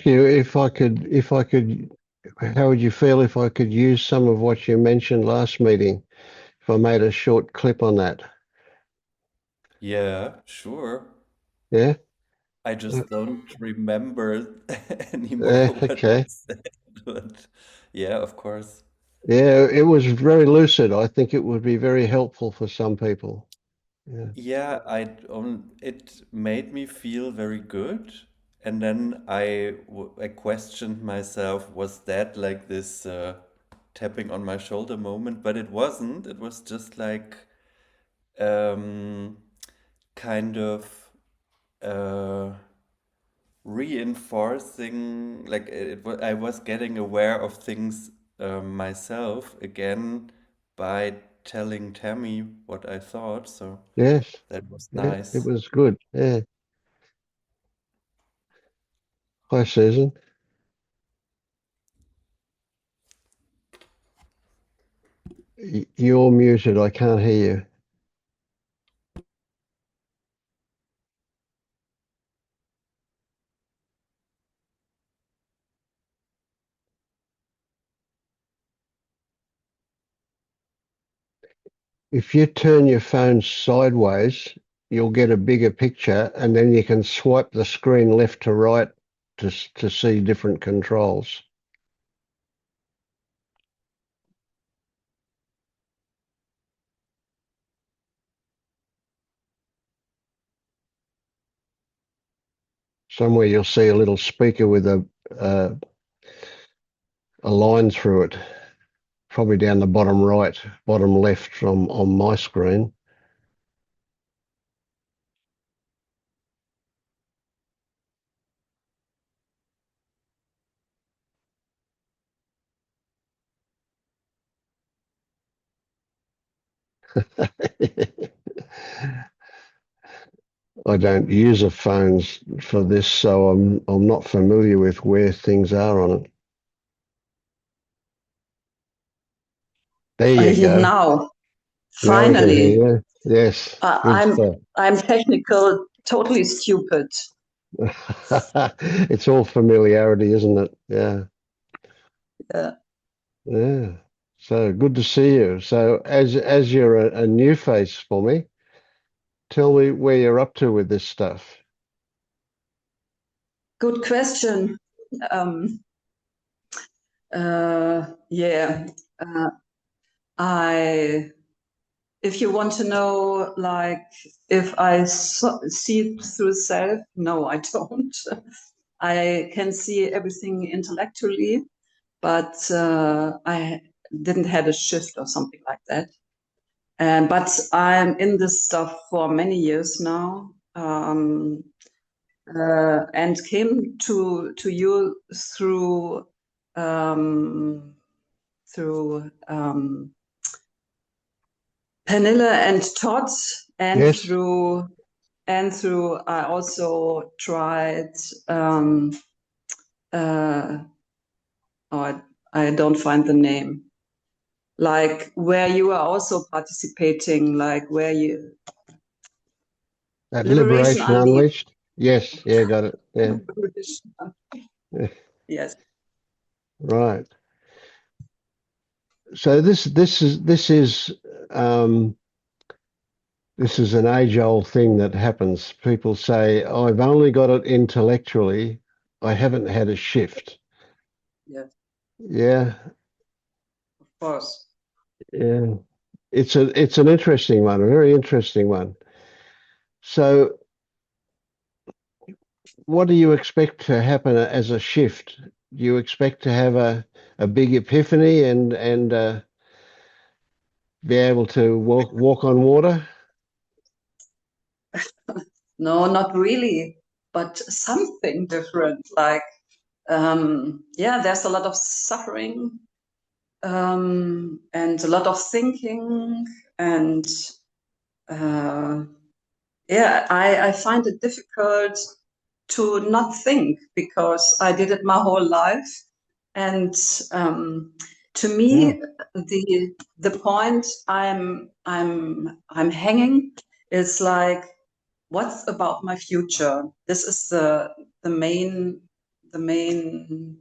you if I could, how would you feel if I could use some of what you mentioned last meeting? If I made a short clip on that, Yeah, sure. yeah, I just don't remember anymore what you okay, said, but yeah, of course. yeah, it was very lucid. I think it would be very helpful for some people. Yeah, Yeah, it made me feel very good. And then I questioned myself, was that like this tapping on my shoulder moment? But it wasn't. It was just like um, kind of uh, reinforcing, like I was getting aware of things myself again by telling Tammy what I thought. So yes, that was yeah, it nice. was good. Yeah. Hi, Susan. You're muted. I can't hear you. If you turn your phone sideways, you'll get a bigger picture, and then you can swipe the screen left to right to see different controls. Somewhere you'll see a little speaker with a line through it, probably down the bottom right, bottom left from on my screen. I don't use a phones for this, so I'm not familiar with where things are on it. There you go. Now, Now we can hear finally, you. Yes, good I'm stuff. I'm technical, totally stupid. It's all familiarity, isn't it? Yeah. Yeah. Yeah. So good to see you. So as you're a new face for me, tell me where you're up to with this stuff. Good question. Um, yeah, uh, I. If you want to know, like, if I see through self, no, I don't. I can see everything intellectually, but I didn't had a shift or something like that. But I'm in this stuff for many years now, and came to you um, through Pernille and Todd, and Yes, through I also tried. Uh, oh, I don't find the name. Like where you are also participating, like where you that Liberation Liberation Unleashed. Unleashed. Yes, yeah, got it. Yeah, Liberation. yeah, Yes. right. So um, this is an age-old thing that happens. People say, "I've only got it intellectually. I haven't had a shift." Yes, Yeah, of course. yeah. It's an interesting one, a very interesting one. So, what do you expect to happen as a shift? Do you expect to have a big epiphany and be able to walk on water? No, not really, but something different. Like, yeah, there's a lot of suffering, and a lot of thinking, and uh, yeah, I find it difficult to not think because I did it my whole life. And to Yeah, me, the point I'm hanging is like, what's about my future? This is the main the main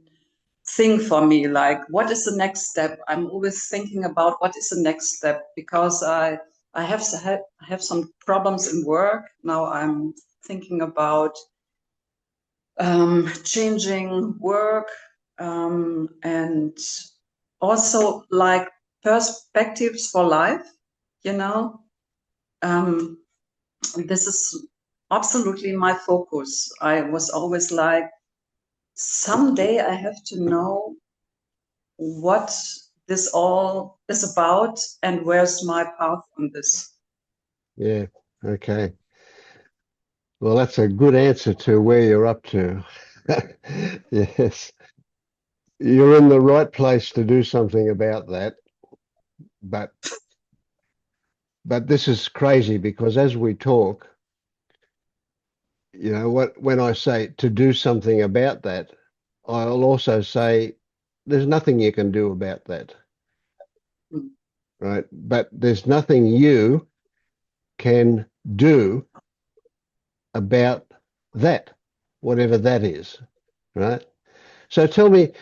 thing for me. Like, what is the next step? I'm always thinking about what is the next step, because I have some problems in work now. I'm thinking about changing work, and also like perspectives for life. You know, um, this is absolutely my focus. I was always like, someday I have to know what this all is about and where's my path on this. Yeah. Okay. Well, that's a good answer to where you're up to. Yes. You're in the right place to do something about that. But this is crazy because as we talk, when I say to do something about that, I'll also say there's nothing you can do about that, Mm. right? But there's nothing you can do about that, whatever that is, right? So tell me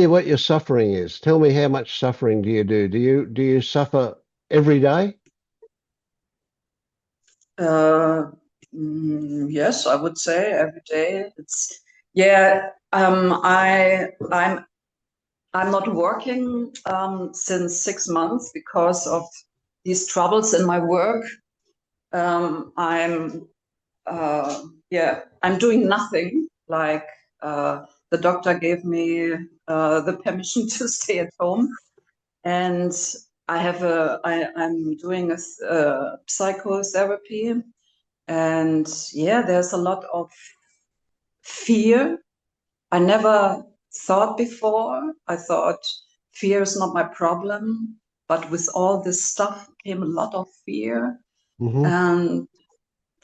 what your suffering is. Tell me how much suffering do you do? Do you suffer every day? Uh, yes, I would say every day. It's yeah. I'm not working since 6 months because of these troubles in my work. I'm I'm doing nothing. Like, the doctor gave me the permission to stay at home, and I'm doing a psychotherapy, and yeah, there's a lot of fear. I never thought before. I thought fear is not my problem, but with all this stuff came a lot of fear, Mm-hmm. and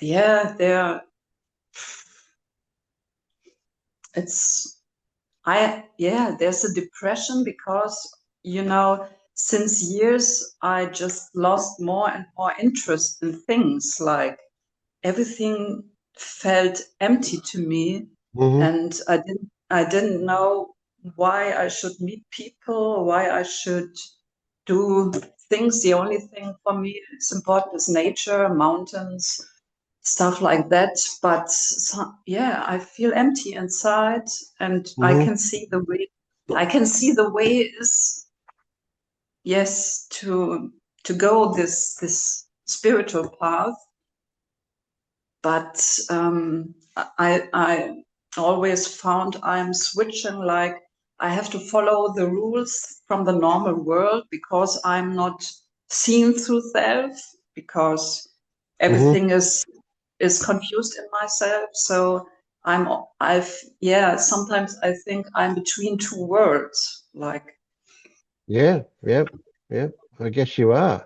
yeah, it's there's a depression because, you know, since years I just lost more and more interest in things. Like, everything felt empty to me, Mm-hmm. and I didn't know why I should meet people, why I should do things. The only thing for me is important is nature, mountains, stuff like that. But yeah, I feel empty inside, and I Mm-hmm. can see the way. I can see the way is, yes, to go this spiritual path. But I always found I'm switching. Like, I have to follow the rules from the normal world because I'm not seen through self, because Mm-hmm. everything is confused in myself. So I've sometimes I think I'm between two worlds. Like, Yeah, yep, yep. I guess you are.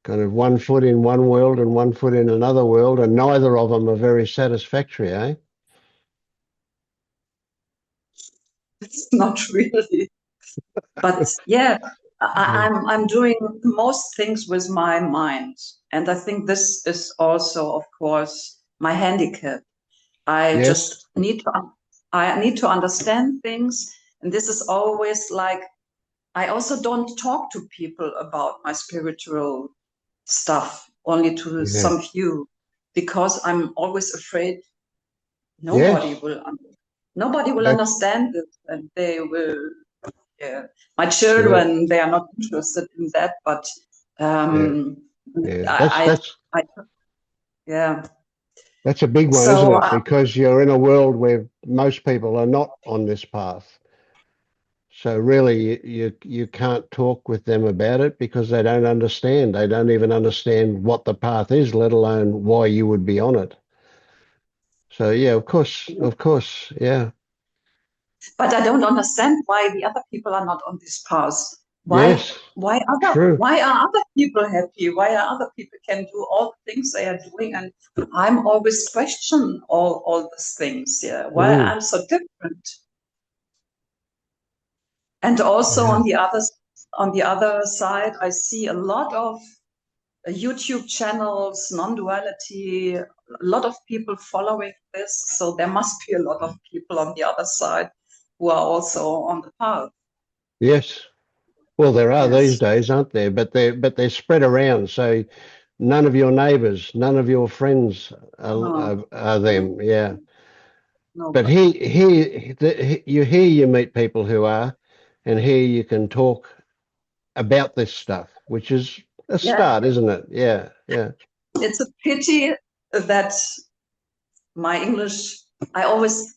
Kind of one foot in one world and one foot in another world, and neither of them are very satisfactory, eh? it's not really. But yeah, Yeah. I'm doing most things with my mind, and I think this is also, of course, my handicap. I Yes. just I need to understand things, and this is always like, I also don't talk to people about my spiritual stuff, only to Yeah. some few, because I'm always afraid nobody Yes. will nobody will That's understand it, and they will. Yeah, my yeah. children, they are not interested in that, but Yeah. um, Yeah. I, I, yeah. That's a big one, isn't So it? Because you're in a world where most people are not on this path. So really, you can't talk with them about it because they don't understand. They don't even understand what the path is, let alone why you would be on it. So yeah, of course, yeah, but I don't understand why the other people are not on this path. Why, yes, true. why are other people happy? Why are other people can do all the things they are doing, and I'm always question all these things. Yeah, why Mm, I'm so different? And also yeah. on the other side, I see a lot of YouTube channels, non-duality, a lot of people following this. So there must be a lot of people on the other side who are also on the path. Yes. Well, there are these Yes. days, aren't there? But they're spread around. So none of your neighbours, none of your friends No, are no, them. Yeah. no, But but here you meet people who are, and here you can talk about this stuff, which is a yeah, start, isn't it? Yeah, yeah, it's a pity that my English, I always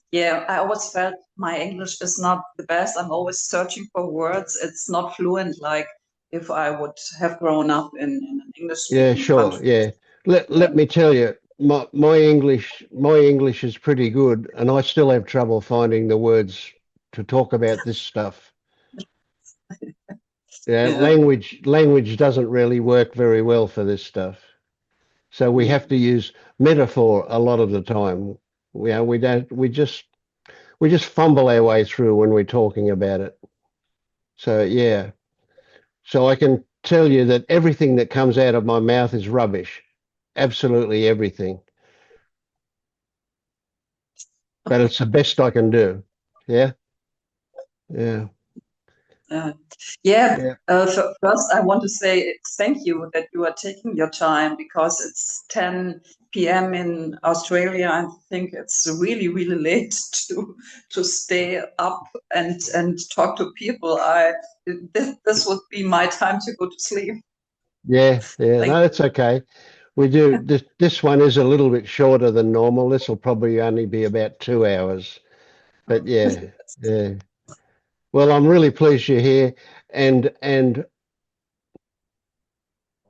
felt my English is not the best. I'm always searching for words. It's not fluent like if I would have grown up in an English yeah, speaking sure, country. yeah. Let me tell you, my English is pretty good, and I still have trouble finding the words to talk about this stuff. Yeah, Yeah. language doesn't really work very well for this stuff. So we have Mm. to use metaphor a lot of the time. We don't we just fumble our way through when we're talking about it. So yeah. So I can tell you that everything that comes out of my mouth is rubbish. Absolutely everything. But it's the best I can do. Yeah. Yeah. Uh, yeah. Yeah. First, I want to say thank you that you are taking your time because it's 10 p.m. in Australia. I think it's really, really late to stay up and talk to people. This would be my time to go to sleep. Yeah. Yeah. Thank No, it's okay. We do this one is a little bit shorter than normal. This will probably only be about 2 hours. But you. yeah. Yeah. Well, I'm really pleased you're here, and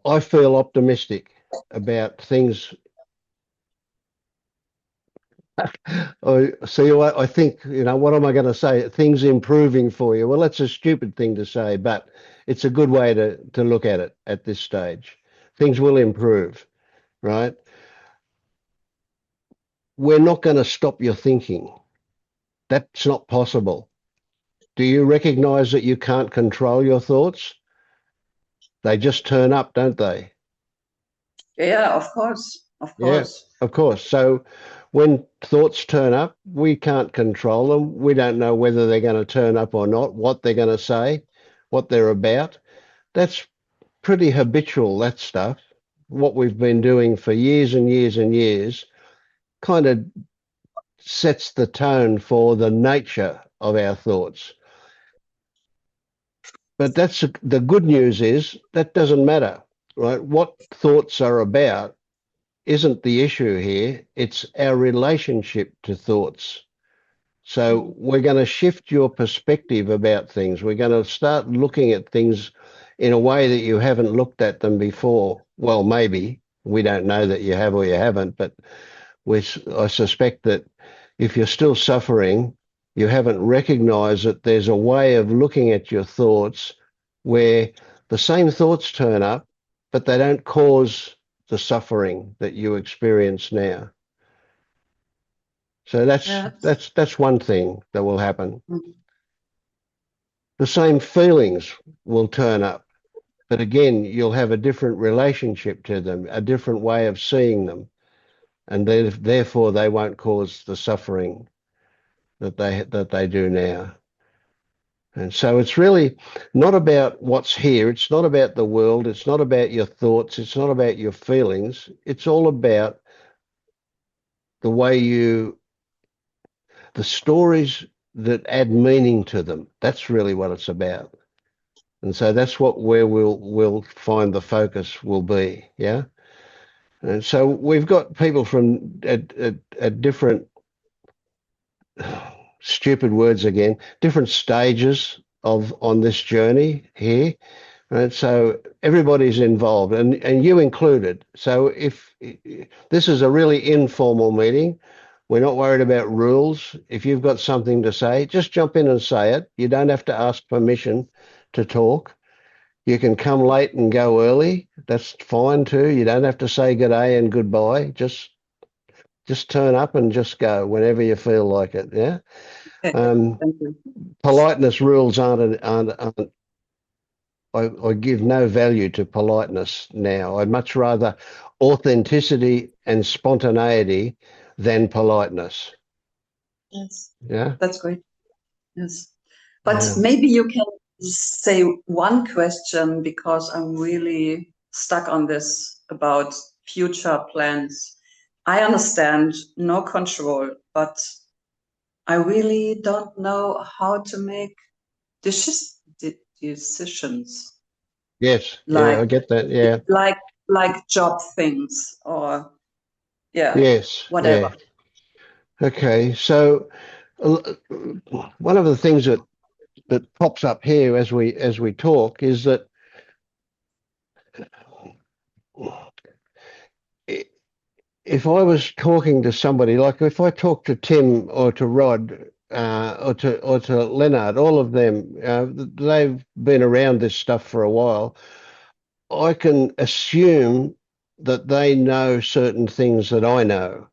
I feel optimistic about things. I think, what am I going to say? Things improving for you. Well, that's a stupid thing to say, but it's a good way to look at it at this stage. Things will improve, right? We're not going to stop your thinking. That's not possible. Do you recognize that you can't control your thoughts? They just turn up, don't they? Yeah, of course, of Yeah, course. of course. So when thoughts turn up, we can't control them. We don't know whether they're going to turn up or not, what they're going to say, what they're about. That's pretty habitual, that stuff. What we've been doing for years and years and years kind of sets the tone for the nature of our thoughts. But the good news is that doesn't matter, right? What thoughts are about isn't the issue here. It's our relationship to thoughts. So Mm. we're going to shift your perspective about things. We're going to start looking at things in a way that you haven't looked at them before. Well, maybe we don't know that you have or you haven't, but I suspect that if you're still suffering, you haven't recognized that there's a way of looking at your thoughts where the same thoughts turn up, but they don't cause the suffering that you experience now. So that's Yeah. that's that's one thing that will happen. Mm. The same feelings will turn up, but again, you'll have a different relationship to them, a different way of seeing them, and therefore they won't cause the suffering that they do now. And so it's really not about what's here. It's not about the world. It's not about your thoughts. It's not about your feelings. It's all about the way the stories that add meaning to them. That's really what it's about. And so that's where we'll find the focus will be. Yeah. And so we've got people from at different stupid words again, different stages of on this journey here. Right, so everybody's involved, and you included. So if this is a really informal meeting, we're not worried about rules. If you've got something to say, just jump in and say it. You don't have to ask permission to talk. You can come late and go early. That's fine too. You don't have to say good day and goodbye. Just turn up and just go whenever you feel like it. Yeah. Okay. Um, Thank you. politeness rules aren't I give no value to politeness now. I'd much rather authenticity and spontaneity than politeness. Yes, Yeah. that's great. Yes. But Yeah. maybe you can say one question because I'm really stuck on this about future plans. I understand no control, but I really don't know how to make decisions Yes. Yeah. like I get that. Yeah. like like job things or yeah, Yes. whatever. Yeah. Okay. So uh, one of the things that pops up here as we talk is that if I was talking to somebody, like if I talk to Tim or to Rod or to Leonard, all of them, they've been around this stuff for a while. I can assume that they know certain things that I know,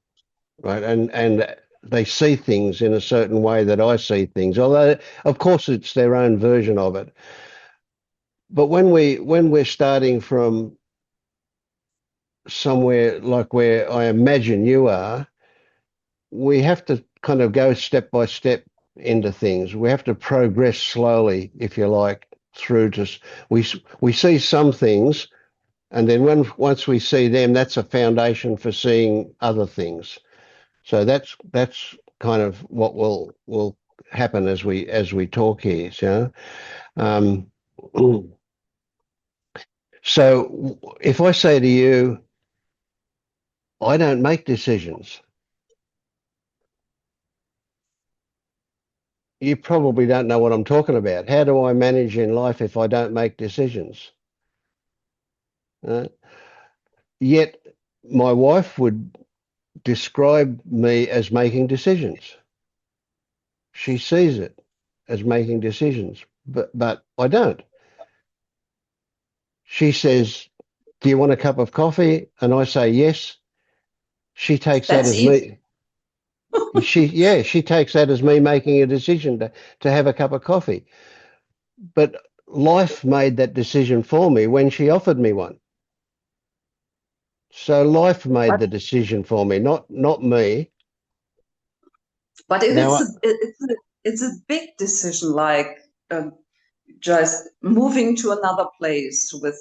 right? And they see things in a certain way that I see things. Although, of course, it's their own version of it. But when we're starting from somewhere like where I imagine you are, we have to kind of go step by step into things. We have to progress slowly, if you like, through to we see some things, and then once we see them, that's a foundation for seeing other things. So that's kind of what will happen as we talk here. So, um, so if I say to you, I don't make decisions, you probably don't know what I'm talking about. How do I manage in life if I don't make decisions? Uh, Yet my wife would describe me as making decisions. She sees it as making decisions, but I don't. She says, "Do you want a cup of coffee?" And I say yes. She takes that That's as easy. me. She takes that as me making a decision to have a cup of coffee. But life made that decision for me when she offered me one. So life made But the decision for me, not me. but if Now, it's a big decision like just moving to another place with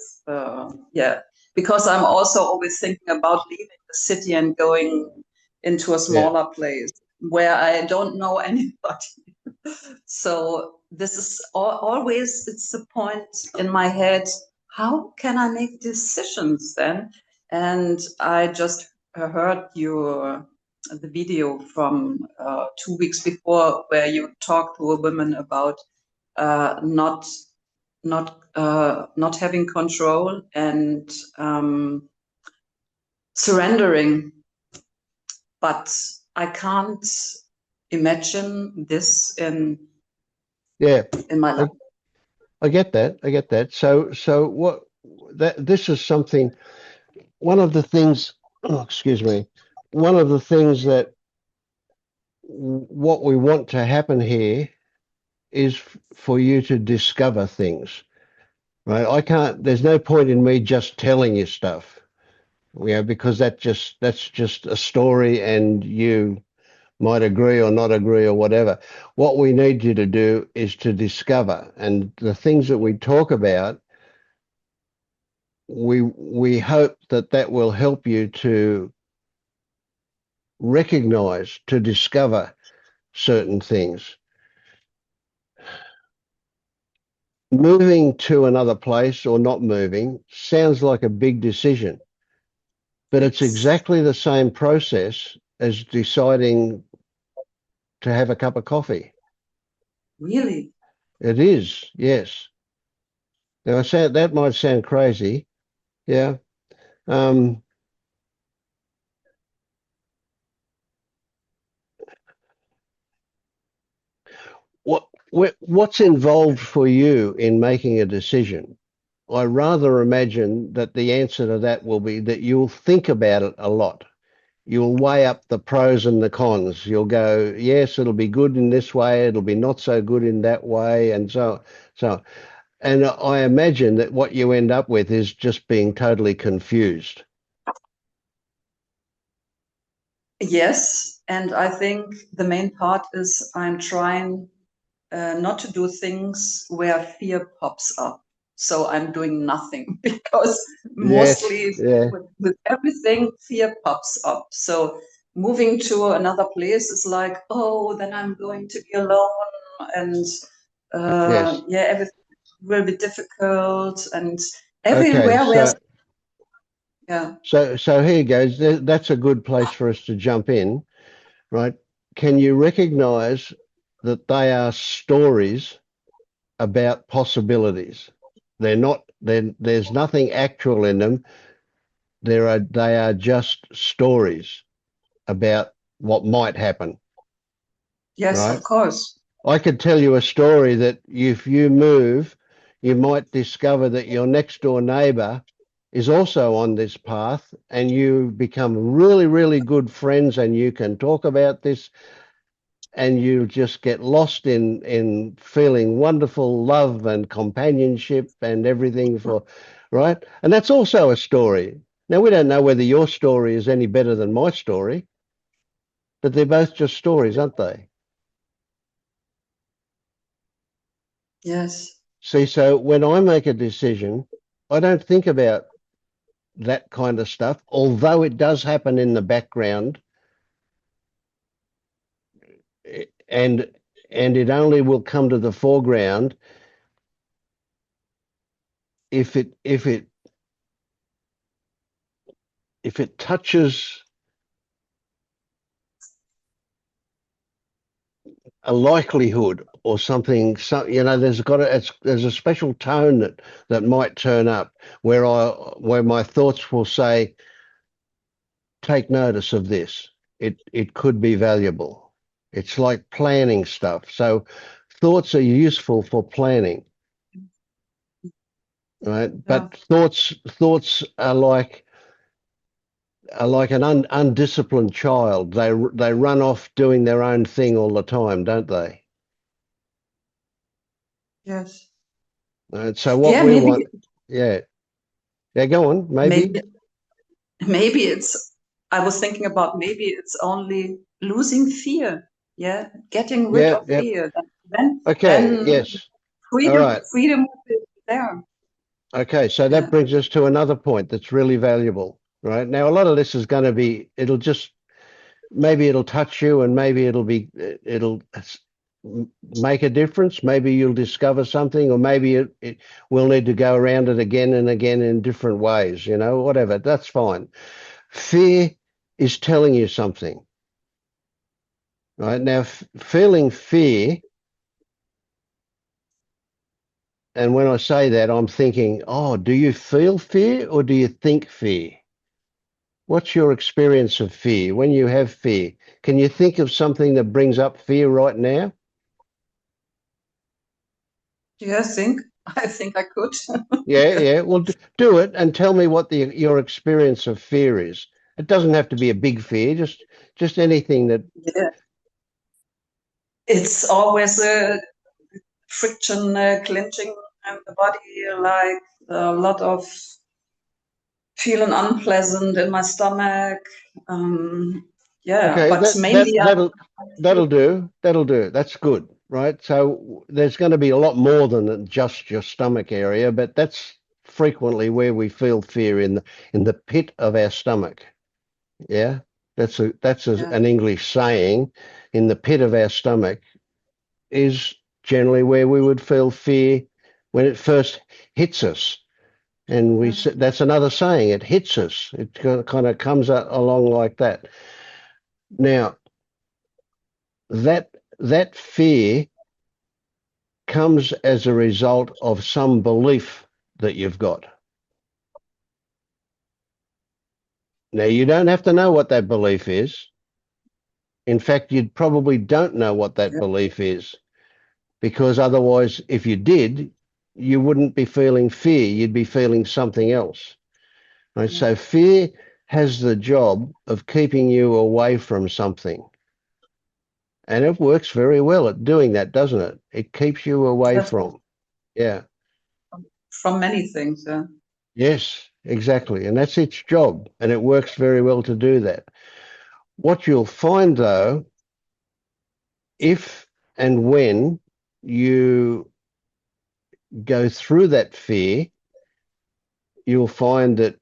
yeah, because I'm also always thinking about leaving the city and going into a yeah, smaller place where I don't know anybody. So this is always it's the point in my head, how can I make decisions then? And I just heard your the video from 2 weeks before where you talked to a woman about not not having control and surrendering. But I can't imagine this yeah. in my life. I, I get that. I get that. So what that this is something. One of the things. Oh, excuse me. One of the things that what we want to happen here is for you to discover things, right? I can't. There's no point in me just telling you stuff, because that's just a story, and you might agree or not agree or whatever. What we need you to do is to discover, and the things that we talk about, we hope that that will help you to recognize, to discover certain things. Moving to another place or not moving sounds like a big decision, but it's It's exactly the same process as deciding to have a cup of coffee. really, It is, yes. Now, that might sound crazy, yeah. Um, what's involved for you in making a decision? I rather imagine that the answer to that will be that you'll think about it a lot. You'll weigh up the pros and the cons. You'll go, yes, it'll be good in this way, it'll be not so good in that way, and so. And I imagine that what you end up with is just being totally confused. Yes, and I think the main part is I'm trying not to do things where fear pops up. So I'm doing nothing because Yes, mostly yeah, with everything, fear pops up. So moving to another place is like, oh, then I'm going to be alone, and yes. yeah, everything will be difficult, and Okay, everywhere where, yeah, so here goes. That's a good place for us to jump in, right? Can you recognize that they are stories about possibilities? They're not, there's nothing actual in them. They are just stories about what might happen, yes, right? of course, I could tell you a story that if you move, you might discover that your next door neighbor is also on this path and you become really, really good friends and you can talk about this and you just get lost in feeling wonderful love and companionship and everything for right. And that's also a story. Now we don't know whether your story is any better than my story, but they're both just stories, aren't they? yes, See, so when I make a decision, I don't think about that kind of stuff, although it does happen in the background, and it only will come to the foreground if it touches a likelihood or something. So there's a special tone that might turn up where my thoughts will say, take notice of this. It could be valuable. It's like planning stuff. So thoughts are useful for planning, right? yeah, But thoughts are like an undisciplined child. They run off doing their own thing all the time, don't they? yes, Right? So what yeah, we want, yeah, yeah, go on, maybe. maybe maybe it's I was thinking about maybe it's only losing fear, yeah, getting rid Yeah, of yeah. fear. Then Okay, yes. All freedom right. freedom will be there. Okay, so that Yeah, brings us to another point that's really valuable, right? Now, a lot of this is going to be, maybe it'll touch you and maybe it'll make a difference. Maybe you'll discover something, or maybe we'll need to go around it again and again in different ways, whatever. That's fine. Fear is telling you something, right? Now, feeling fear, and when I say that, I'm thinking, oh, do you feel fear or do you think fear? What's your experience of fear? When you have fear, can you think of something that brings up fear right now? yeah, I think I could. Yeah, Yeah, yeah. Well, do it and tell me what your experience of fear is. It doesn't have to be a big fear, just anything that. yeah. It's always a friction, clenching in the body, like a lot of feeling unpleasant in my stomach. Yeah, Okay, but mainly I feel, that'll do. That'll do. That's good, right? So there's going to be a lot more than just your stomach area, but that's frequently where we feel fear in the pit of our stomach. Yeah, yeah, an English saying. In the pit of our stomach is generally where we would feel fear when it first hits us. And yeah, that's another saying. It hits us. It kind of comes along like that. Now that fear comes as a result of some belief that you've got. Now you don't have to know what that belief is. In fact, you probably don't know what that yeah, belief is, because otherwise, if you did, you wouldn't be feeling fear. You'd be feeling something else. Right? yeah, So fear has the job of keeping you away from something. And it works very well at doing that, doesn't it? It keeps you away yes, from. Yeah. from many things. Yeah. Yes, exactly. And that's its job. And it works very well to do that. What you'll find, though, if and when you go through that fear, you'll find that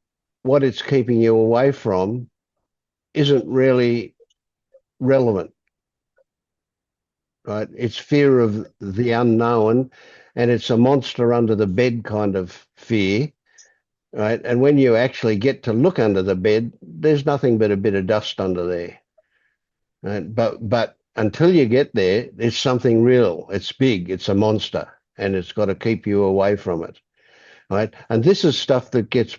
what it's keeping you away from isn't really relevant, right? It's fear of the unknown, and it's a monster under the bed kind of fear, right? And when you actually get to look under the bed, there's nothing but a bit of dust under there, right? But until you get there, it's something real. It's big. It's a monster, and it's got to keep you away from it, right? And this is stuff that gets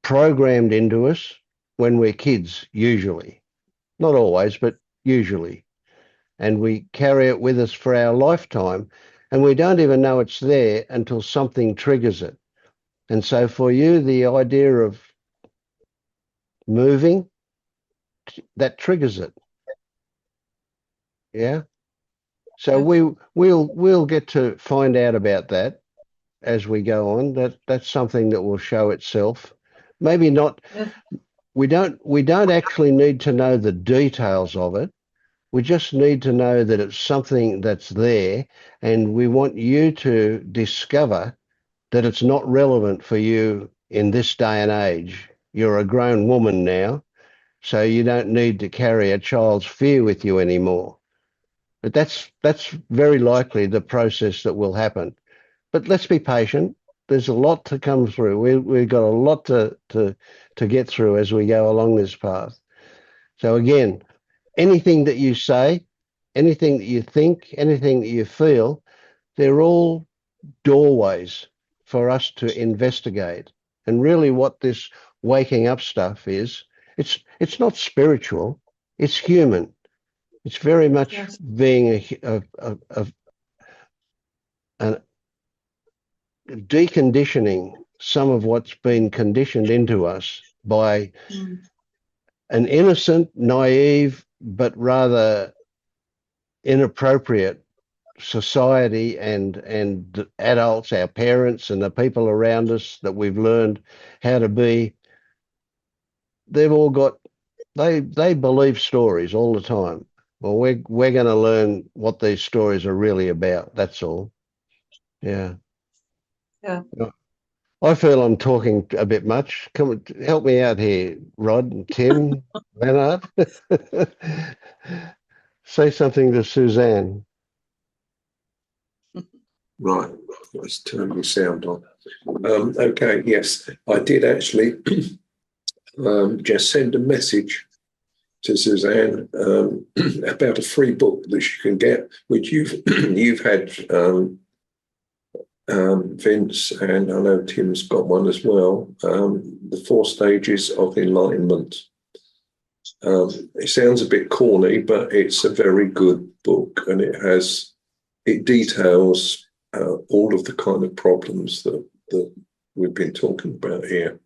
programmed into us when we're kids, usually. Not always, but usually. And we carry it with us for our lifetime, and we don't even know it's there until something triggers it. And so for you, the idea of moving, that triggers it. Yeah. So Yeah. we'll get to find out about that as we go on. That's something that will show itself. Maybe not. Yeah. We don't actually need to know the details of it. We just need to know that it's something that's there, and we want you to discover that it's not relevant for you in this day and age. You're a grown woman now, so you don't need to carry a child's fear with you anymore. But that's very likely the process that will happen. But let's be patient. There's a lot to come through. We've got a lot to get through as we go along this path. So again, anything that you say, anything that you think, anything that you feel, they're all doorways for us to investigate. And really what this waking up stuff is, it's not spiritual, it's human. It's very much Yes. being a deconditioning some of what's been conditioned into us by Mm. an innocent, naive, but rather inappropriate society and adults, our parents and the people around us that we've learned how to be. They've all got they believe stories all the time. Well, we're going to learn what these stories are really about. That's all. Yeah. Yeah. I feel I'm talking a bit much. Come help me out here, Rod and Tim, Leonard. Say something to Suzanne. Right, let's turn the sound on. Okay, yes, I did actually just send a message to Suzanne about a free book that you can get, which you've had, Vince, and I know Tim's got one as well. The 4 Stages of Enlightenment. It sounds a bit corny, but it's a very good book, and it details all of the kind of problems that we've been talking about here.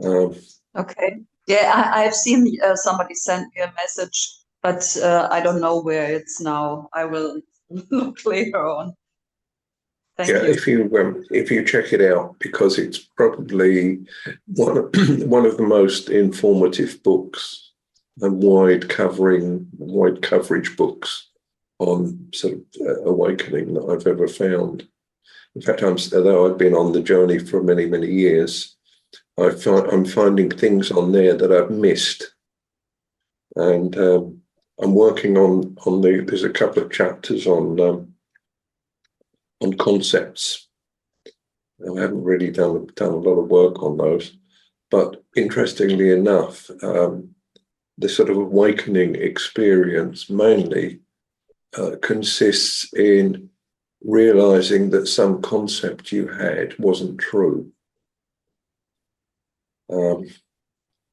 Okay. Yeah, I've seen somebody send me a message, but I don't know where it's now. I will look later on. Thank Yeah, you. if you check it out, because it's probably one of the most informative books and wide coverage books on sort of awakening that I've ever found. In fact, although I've been on the journey for many, many years, I'm finding things on there that I've missed, and I'm working on there's a couple of chapters on concepts. I haven't really done a lot of work on those, but interestingly enough, the sort of awakening experience mainly consists in realizing that some concept you had wasn't true.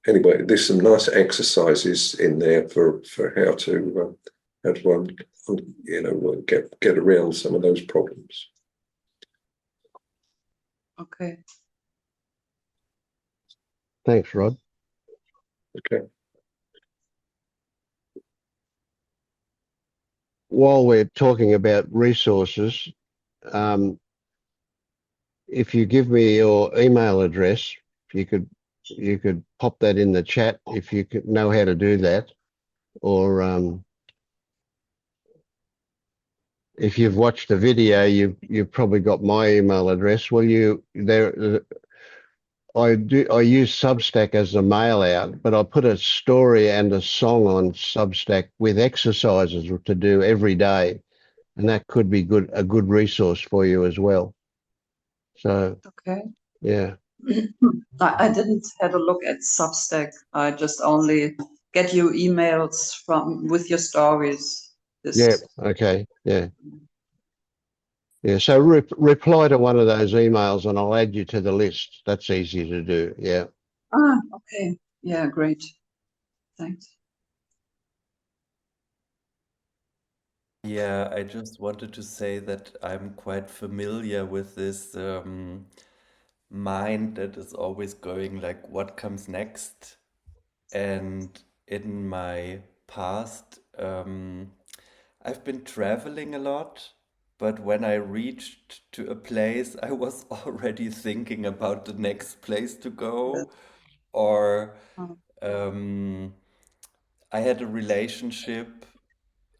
Anyway, there's some nice exercises in there for how to get around some of those problems. Okay. Thanks, Rod. Okay. While we're talking about resources, if you give me your email address, you could pop that in the chat if you could know how to do that, or if you've watched the video, you've probably got my email address. Will you there? I use Substack as a mail out, but I put a story and a song on Substack with exercises to do every day, and that could be a good resource for you as well. So Okay. yeah, I didn't have a look at Substack. I just only get you emails from with your stories. yeah, This. okay, yeah, yeah. So reply to one of those emails, and I'll add you to the list. That's easy to do. Yeah, Ah, okay. Yeah, great. Thanks. Yeah, I just wanted to say that I'm quite familiar with this mind that is always going like, what comes next? And in my past, I've been traveling a lot, but when I reached to a place, I was already thinking about the next place to Yes. go, or Oh, um, I had a relationship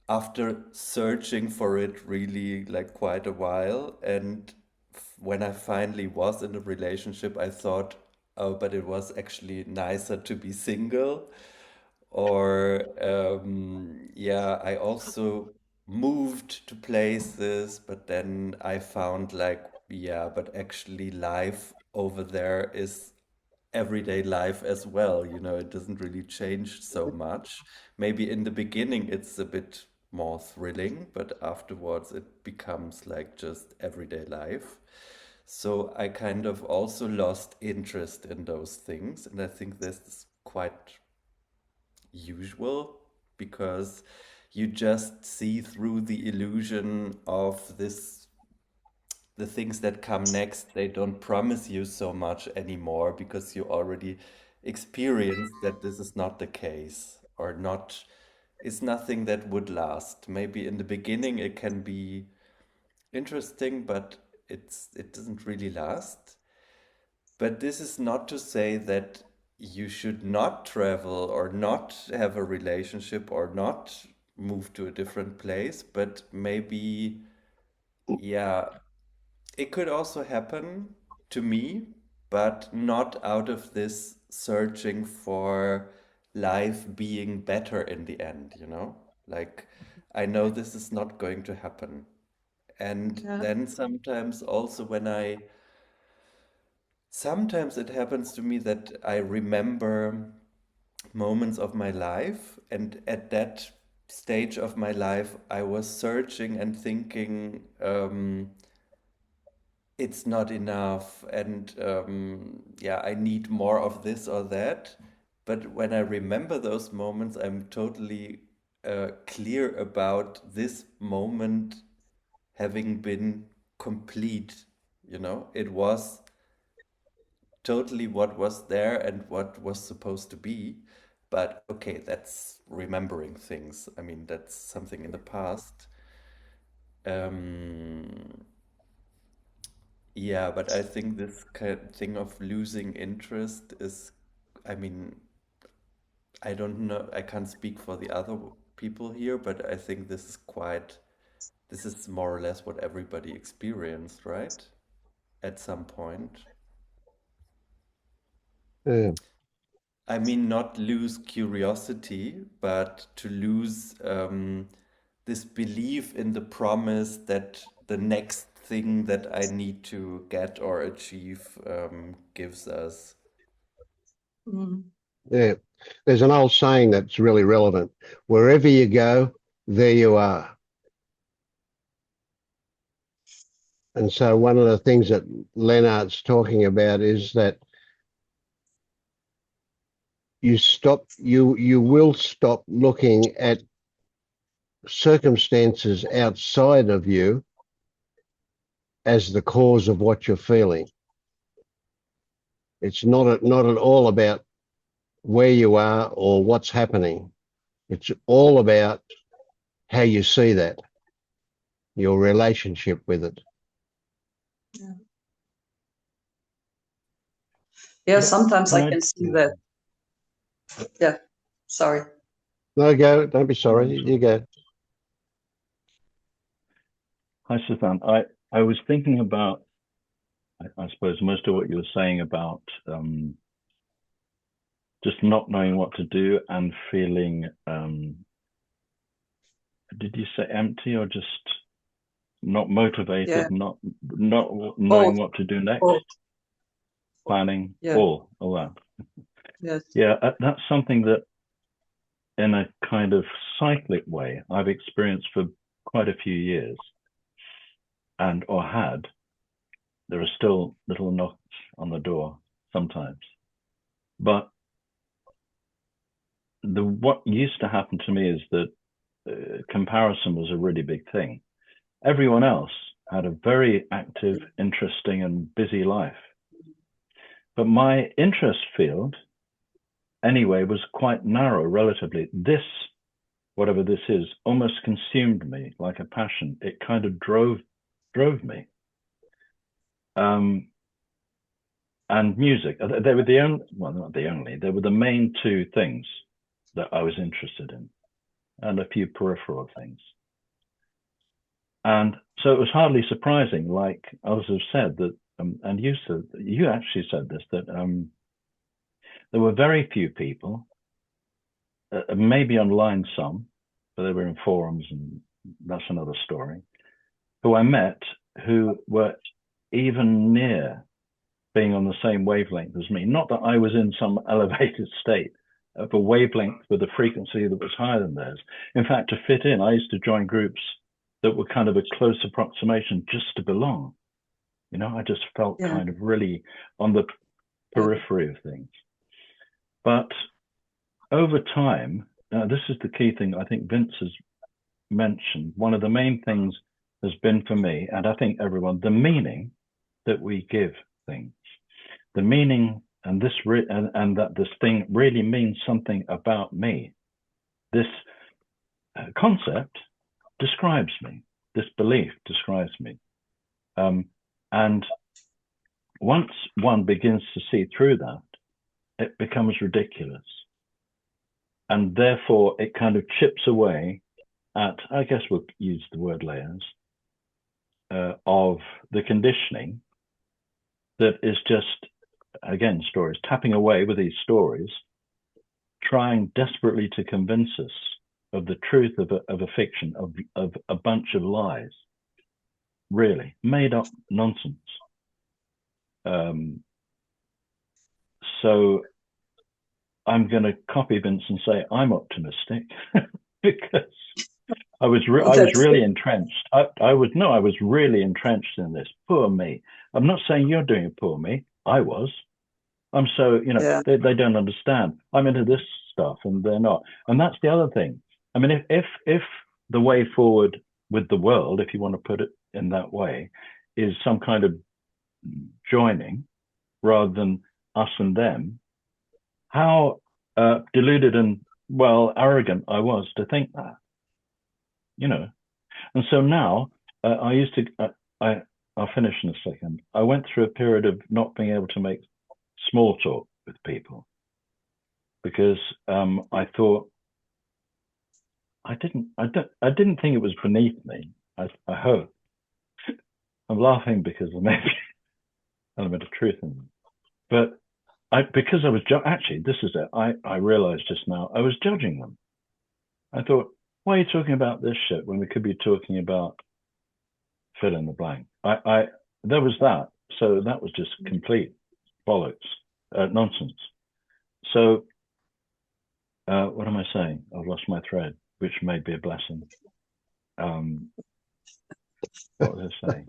after searching for it really like quite a while. And when I finally was in a relationship, I thought, oh, but it was actually nicer to be single. Or, yeah, I also moved to places, but then I found like, yeah, but actually life over there is everyday life as well. You know, it doesn't really change so much. Maybe in the beginning it's a bit more thrilling, but afterwards it becomes like just everyday life. So I kind of also lost interest in those things, and I think this is quite usual because you just see through the illusion of this, the things that come next, they don't promise you so much anymore because you already experienced that this is not the case, or not, it's nothing that would last. Maybe in the beginning it can be interesting, but it doesn't really last. But this is not to say that you should not travel or not have a relationship or not move to a different place, but maybe, yeah, it could also happen to me, but not out of this searching for life being better in the end, you know? Like, I know this is not going to happen. And yeah. then sometimes also sometimes it happens to me that I remember moments of my life, and at that stage of my life, I was searching and thinking, it's not enough, and yeah, I need more of this or that. But when I remember those moments, I'm totally clear about this moment having been complete. You know, it was totally what was there and what was supposed to be. But okay, that's remembering things. I mean, that's something in the past. Um, Yeah, but I think this kind thing of losing interest is, I mean, I don't know, I can't speak for the other people here, but I think this is quite, this is more or less what everybody experienced, right? At some point. yeah, I mean, not lose curiosity, but to lose this belief in the promise that the next thing that I need to get or achieve gives us. Mm. yeah. There's an old saying that's really relevant. Wherever you go, there you are. And so one of the things that Lennart's talking about is that you will stop looking at circumstances outside of you as the cause of what you're feeling. It's not at all about where you are or what's happening. It's all about how you see that, your relationship with it. Yeah. Yeah, sometimes Can I I? can see that. Yeah, sorry. No, go. Don't be sorry. You go. Hi, Stefan. I was thinking about, I suppose, most of what you were saying about just not knowing what to do and feeling, did you say empty or just not motivated, Yeah, not knowing both. what to do next, Both. planning, Yeah, all that. yes. Yeah, that's something that in a kind of cyclic way I've experienced for quite a few years, and or had. There are still little knocks on the door sometimes, but what used to happen to me is that comparison was a really big thing. Everyone else had a very active, interesting, and busy life, but my interest field anyway was quite narrow relatively. This, whatever this is, almost consumed me like a passion. It kind of drove me. And music, they were the only, well, not the only, they were the main two things that I was interested in, and a few peripheral things. And so it was hardly surprising, like others have said, that, and you actually said this, that there were very few people, maybe online some, but they were in forums, and that's another story, who I met who were even near being on the same wavelength as me. Not that I was in some elevated state of a wavelength with a frequency that was higher than theirs. In fact, to fit in, I used to join groups that were kind of a close approximation just to belong. You know, I just felt kind of really on the periphery of things. But over time, this is the key thing I think Vince has mentioned. One of the main things has been for me, and I think everyone, the meaning that we give things. The meaning and this and that this thing really means something about me. This concept describes me. This belief describes me. And once one begins to see through that, it becomes ridiculous. And therefore, it kind of chips away at, I guess we'll use the word layers, of the conditioning that is just, again, stories, tapping away with these stories, trying desperately to convince us of the truth of a fiction, of a bunch of lies, really made up nonsense. So I'm going to copy Vince and say I'm optimistic because I was really entrenched. I was really entrenched in this. Poor me. I'm not saying you're doing it, poor me. I was. I'm so, they don't understand. I'm into this stuff and they're not. And that's the other thing. I mean, if the way forward with the world, if you want to put it in that way, is some kind of joining rather than us and them, how deluded and, well, arrogant I was to think that, And so now I used to, I'll finish in a second. I went through a period of not being able to make small talk with people because I thought I didn't think it was beneath me. I hope. I'm laughing because there may be an element of truth in them. But because I was actually, this is it. I realized just now I was judging them. I thought, why are you talking about this shit when we could be talking about fill in the blank? There was that. So that was just complete bollocks, nonsense. So what am I saying? I've lost my thread, which may be a blessing. What was I saying?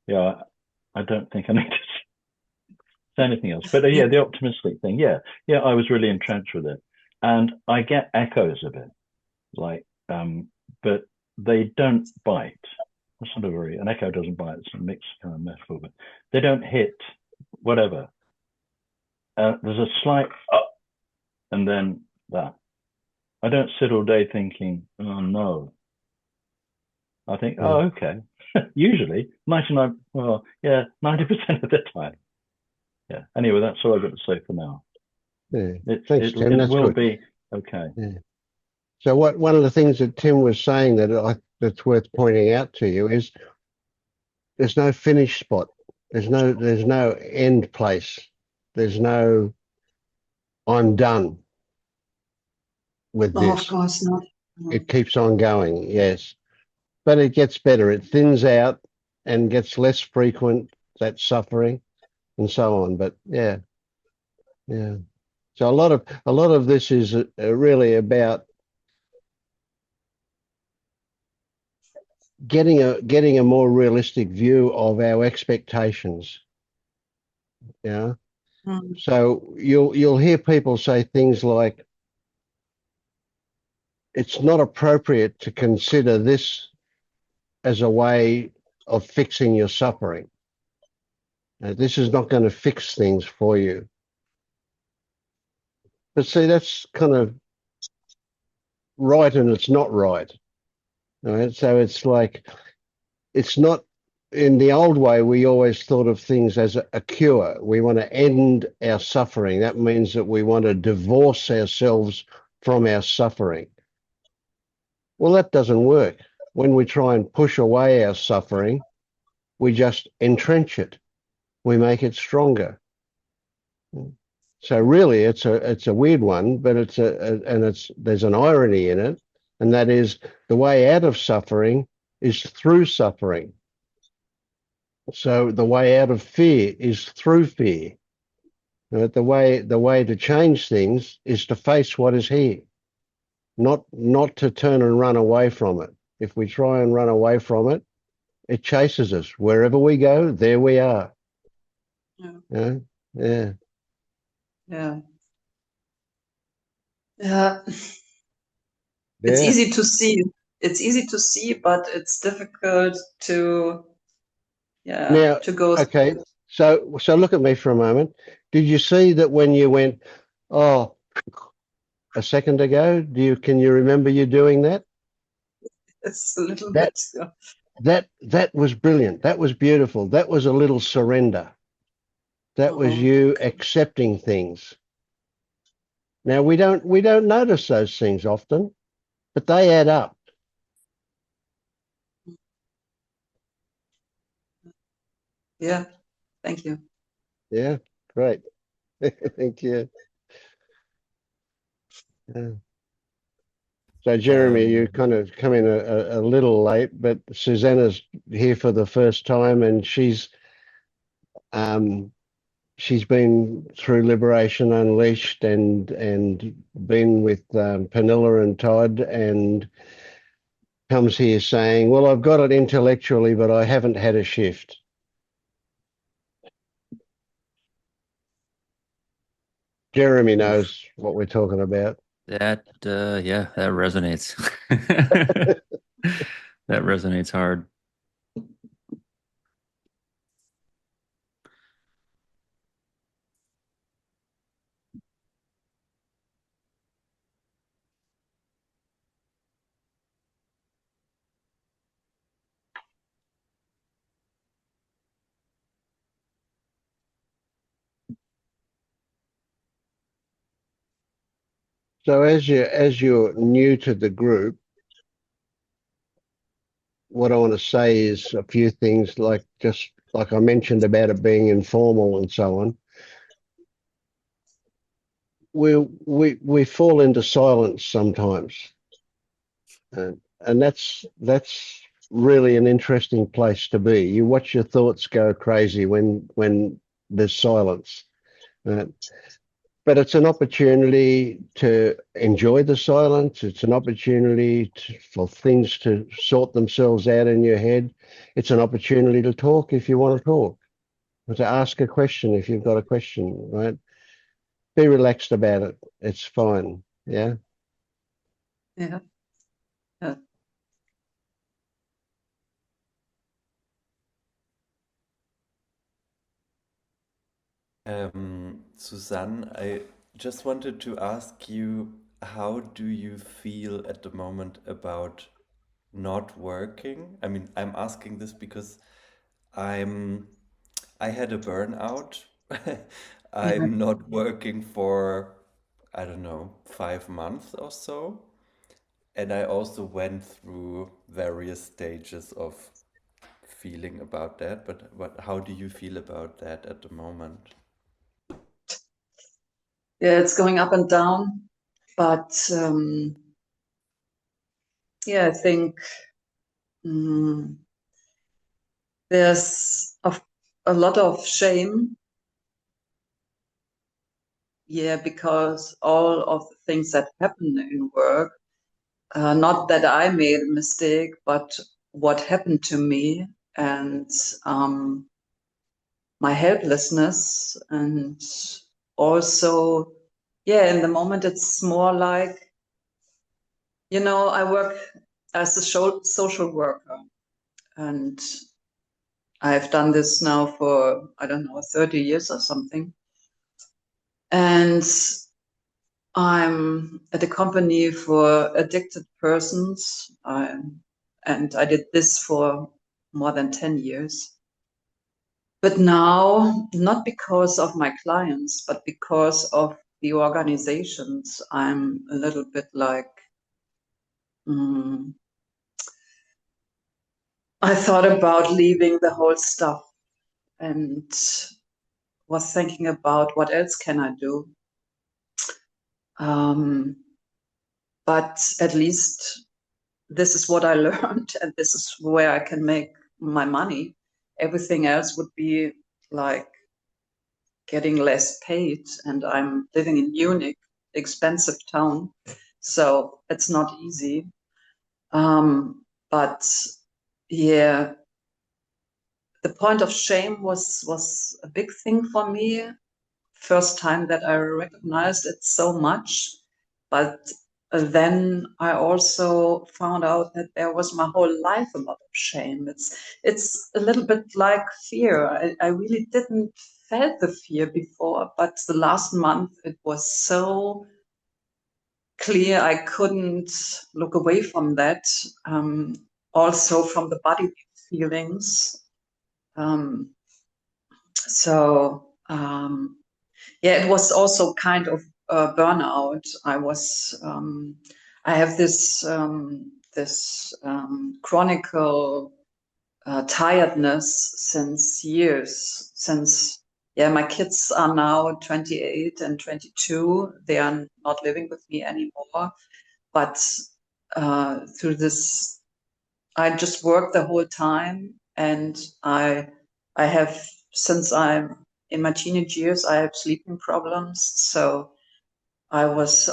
Yeah, I don't think I need to say anything else. But yeah, the optimistic thing. Yeah, I was really entrenched with it, and I get echoes of it, like, but they don't bite. That's not an echo doesn't bite. It's a mixed kind of metaphor, but they don't hit whatever. There's a slight up, and then that. I don't sit all day thinking, oh no, I think, Yeah. oh, okay. Usually, 99, well, yeah, 90% of the time. Yeah. Anyway, that's all I've got to say for now. Yeah. Thanks, Tim. It That's will good. be okay. Yeah. So one of the things that Tim was saying that's worth pointing out to you is there's no finish spot. There's no end place. There's no I'm done with Oh, of this. course not. No. It keeps on going, yes. But it gets better. It thins out and gets less frequent, that suffering and so on. But yeah. So a lot of this is really about getting a more realistic view of our expectations. Yeah. Mm. So you'll hear people say things like, it's not appropriate to consider this as a way of fixing your suffering. This is not going to fix things for you. But see, that's kind of right and it's not right. Right? So it's like, it's not in the old way, we always thought of things as a cure. We want to end our suffering. That means that we want to divorce ourselves from our suffering. Well, that doesn't work. When we try and push away our suffering, we just entrench it. We make it stronger. So really, it's a weird one, but there's an irony in it, and that is the way out of suffering is through suffering. So the way out of fear is through fear. But the way to change things is to face what is here, not to turn and run away from it. If we try and run away from it, it chases us. Wherever we go, there we are. Yeah. Yeah. Yeah. Yeah. Yeah. It's Yeah. easy to see. It's easy to see, but it's difficult to Now, to go okay. through. So look at me for a moment. Did you see that when you went, oh, a second ago? Can you remember you doing that? It's a little That bit. Yeah. that was brilliant. That was beautiful. That was a little surrender. That was Uh-huh. you accepting things. Now we don't notice those things often, but they add up. Yeah. Thank you. Yeah, great. Thank you. Yeah. So Jeremy, you Um, kind of come in a little late, but Susanna's here for the first time, and um, she's been through Liberation Unleashed and been with Pernilla and Todd, and comes here saying, "Well, I've got it intellectually, but I haven't had a shift." Jeremy knows what we're talking about. That yeah, that resonates. That resonates hard. So as you're new to the group, what I want to say is a few things, like just like I mentioned about it being informal and so on. We fall into silence sometimes, and that's really an interesting place to be. You watch your thoughts go crazy when there's silence. Uh, but it's an opportunity to enjoy the silence. It's an opportunity for things to sort themselves out in your head. It's an opportunity to talk if you want to talk, or to ask a question if you've got a question, right? Be relaxed about it. It's fine. Yeah. Yeah. Yeah. Suzanne, I just wanted to ask you, how do you feel at the moment about not working? I mean, I'm asking this because I'm I had a burnout. Yeah. I'm not working for, I don't know, 5 months or so. And I also went through various stages of feeling about that. But how do you feel about that at the moment? Yeah, it's going up and down, but yeah, I think mm, there's a lot of shame, yeah, because all of the things that happen in work, not that I made a mistake, but what happened to me and um, my helplessness, and also, yeah, in the moment it's more like, I work as a social worker, and I've done this now for, I don't know, 30 years or something. And I'm at a company for addicted persons. And I did this for more than 10 years. But now, not because of my clients, but because of the organizations, I'm a little bit like, mm, I thought about leaving the whole stuff and was thinking about what else can I do. But at least this is what I learned, and this is where I can make my money. Everything else would be like getting less paid, and I'm living in Munich, expensive town, so it's not easy. But yeah, the point of shame was a big thing for me. First time that I recognized it so much. But then I also found out that there was my whole life a lot of shame. It's a little bit like fear. I really didn't felt the fear before, but the last month it was so clear I couldn't look away from that. Also from the body feelings. Um, so yeah, it was also kind of burnout. I have this chronicle tiredness since years. Since, yeah, my kids are now 28 and 22. They are not living with me anymore. But through this, I just work the whole time, and I have, since I'm in my teenage years, I have sleeping problems. So I was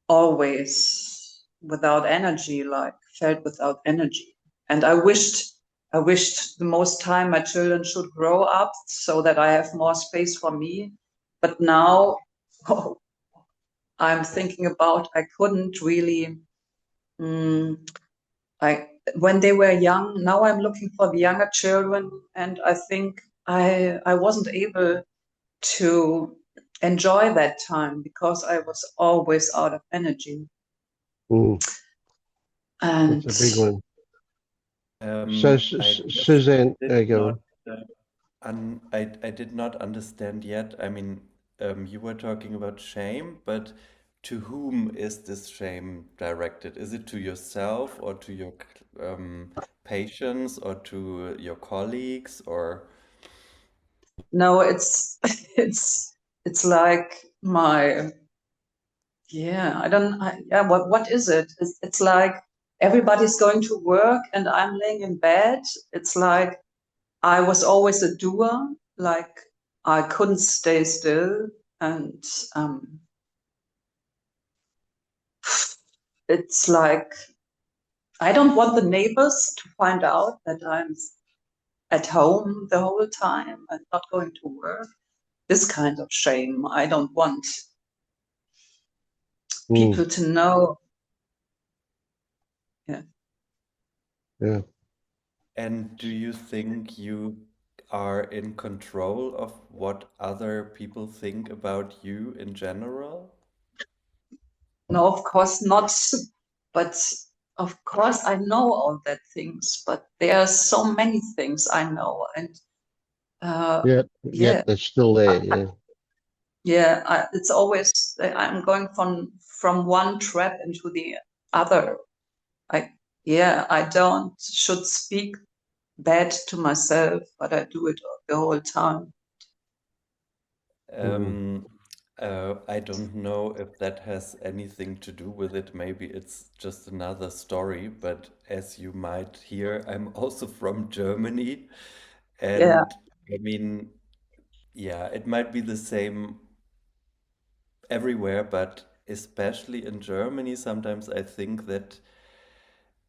always without energy, like felt without energy. And I wished the most time my children should grow up so that I have more space for me. But now I'm thinking about I couldn't really. Mm, I when they were young. Now I'm looking for the younger children, and I think I wasn't able to enjoy that time because I was always out of energy. Mm, that's And a big one. So, I just Suzanne, did there you not go. I did not understand yet. I mean, you were talking about shame, but to whom is this shame directed? Is it to yourself or to your patients or to your colleagues or no, it's it's like my, yeah, yeah, what is it? It's like everybody's going to work and I'm laying in bed. It's like I was always a doer, like I couldn't stay still. And um, it's like I don't want the neighbors to find out that I'm at home the whole time and not going to work. This kind of shame. I don't want Mm, people to know. Yeah. yeah. and do you think you are in control of what other people think about you in general? No, of course not. But of course, I know all that things, but there are so many things I know, and Yeah, yeah, yet they're still there. Yeah, yeah. It's always I'm going from one trap into the other. I yeah, I don't should speak bad to myself, but I do it the whole time. mm. Um, I don't know if that has anything to do with it. Maybe it's just another story, but as you might hear, I'm also from Germany. Yeah, And I mean, yeah, it might be the same everywhere, but especially in Germany, sometimes I think that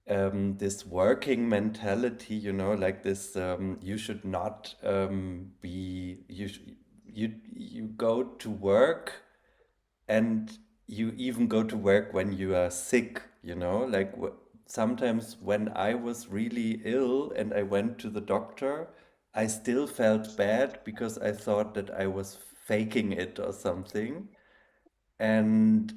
this working mentality, like this, you should not be, you go to work, and you even go to work when you are sick, like sometimes when I was really ill and I went to the doctor, I still felt bad because I thought that I was faking it or something. And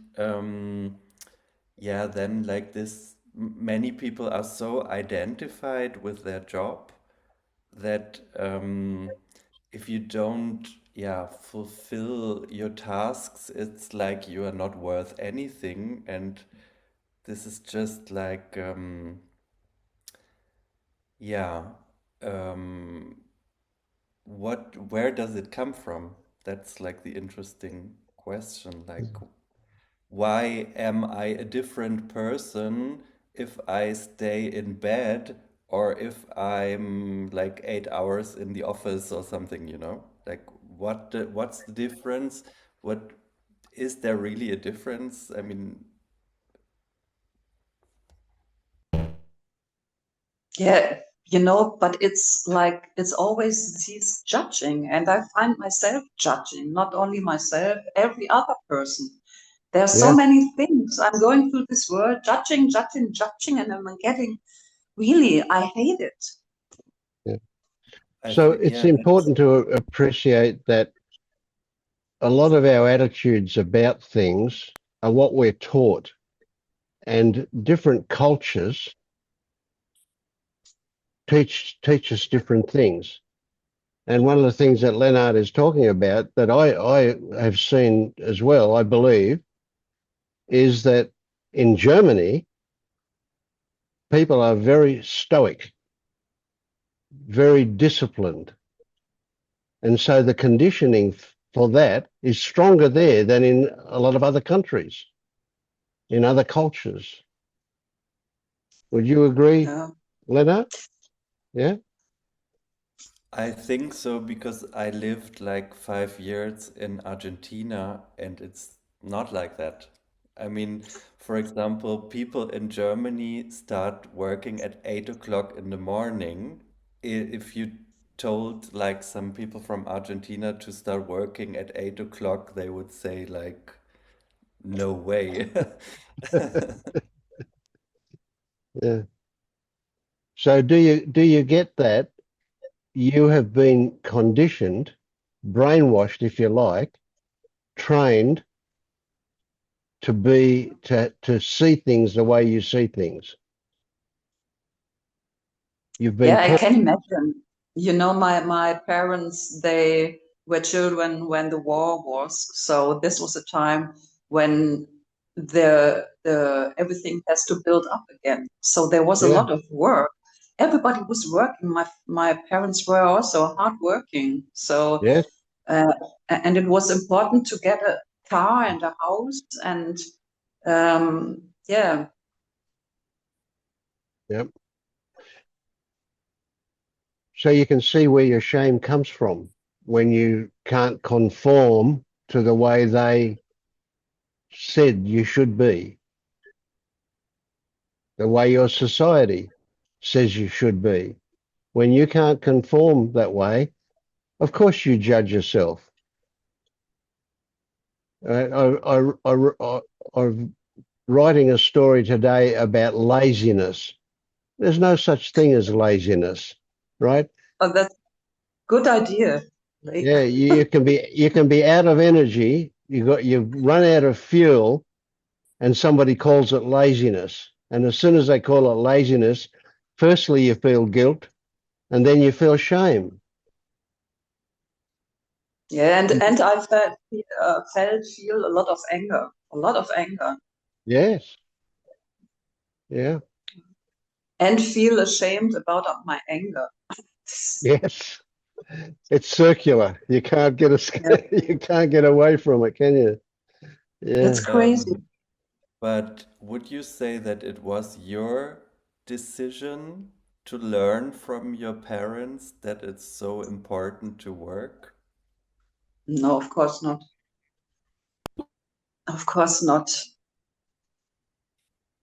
yeah, then like this, many people are so identified with their job that if you don't, yeah, fulfill your tasks, it's like you are not worth anything. And this is just like, yeah, um, where does it come from? That's like the interesting question. Like, why am I a different person if I stay in bed or if I'm like 8 hours in the office or something, Like what's the difference? What is there really a difference? I mean, yeah, but it's like it's always this judging, and I find myself judging, not only myself, every other person. There are so Yeah, many things. I'm going through this world judging, judging, judging, and I'm getting really, I hate it. yeah. I So think, it's yeah, that's important to appreciate that a lot of our attitudes about things are what we're taught, and different cultures teach us different things. And one of the things that Leonard is talking about that I have seen as well, I believe, is that in Germany, people are very stoic, very disciplined. And so the conditioning for that is stronger there than in a lot of other countries, in other cultures. Would you agree, Yeah. Leonard? Yeah? I think so because I lived like 5 years in Argentina and it's not like that. I mean, for example, people in Germany start working at 8 o'clock in the morning. If you told like some people from Argentina to start working at 8 o'clock, they would say like, no way. Yeah. So do you get that you have been conditioned, brainwashed, if you like, trained to see things the way you see things. You've been Yeah, I taught. can imagine. My parents, they were children when the war was, so this was a time when the everything has to build up again. So there was a Yeah, lot of work. Everybody was working. My parents were also hardworking. So yeah, uh, and it was important to get a car and a house and yeah, yeah. So you can see where your shame comes from when you can't conform to the way they said you should be, the way your society says you should be. When you can't conform that way, of course you judge yourself. I'm writing a story today about laziness. There's no such thing as laziness, right? oh, that's good idea. Yeah, you can be out of energy. You've run out of fuel, and somebody calls it laziness. And as soon as they call it laziness, firstly you feel guilt, and then you feel shame. Yeah, and I feel a lot of anger, Yes. Yeah. and feel ashamed about my anger. Yes. It's circular. You can't get Yeah, you can't get away from it, can you? it's Yeah. crazy. But would you say that it was your decision to learn from your parents that it's so important to work? No, of course not. Of course not.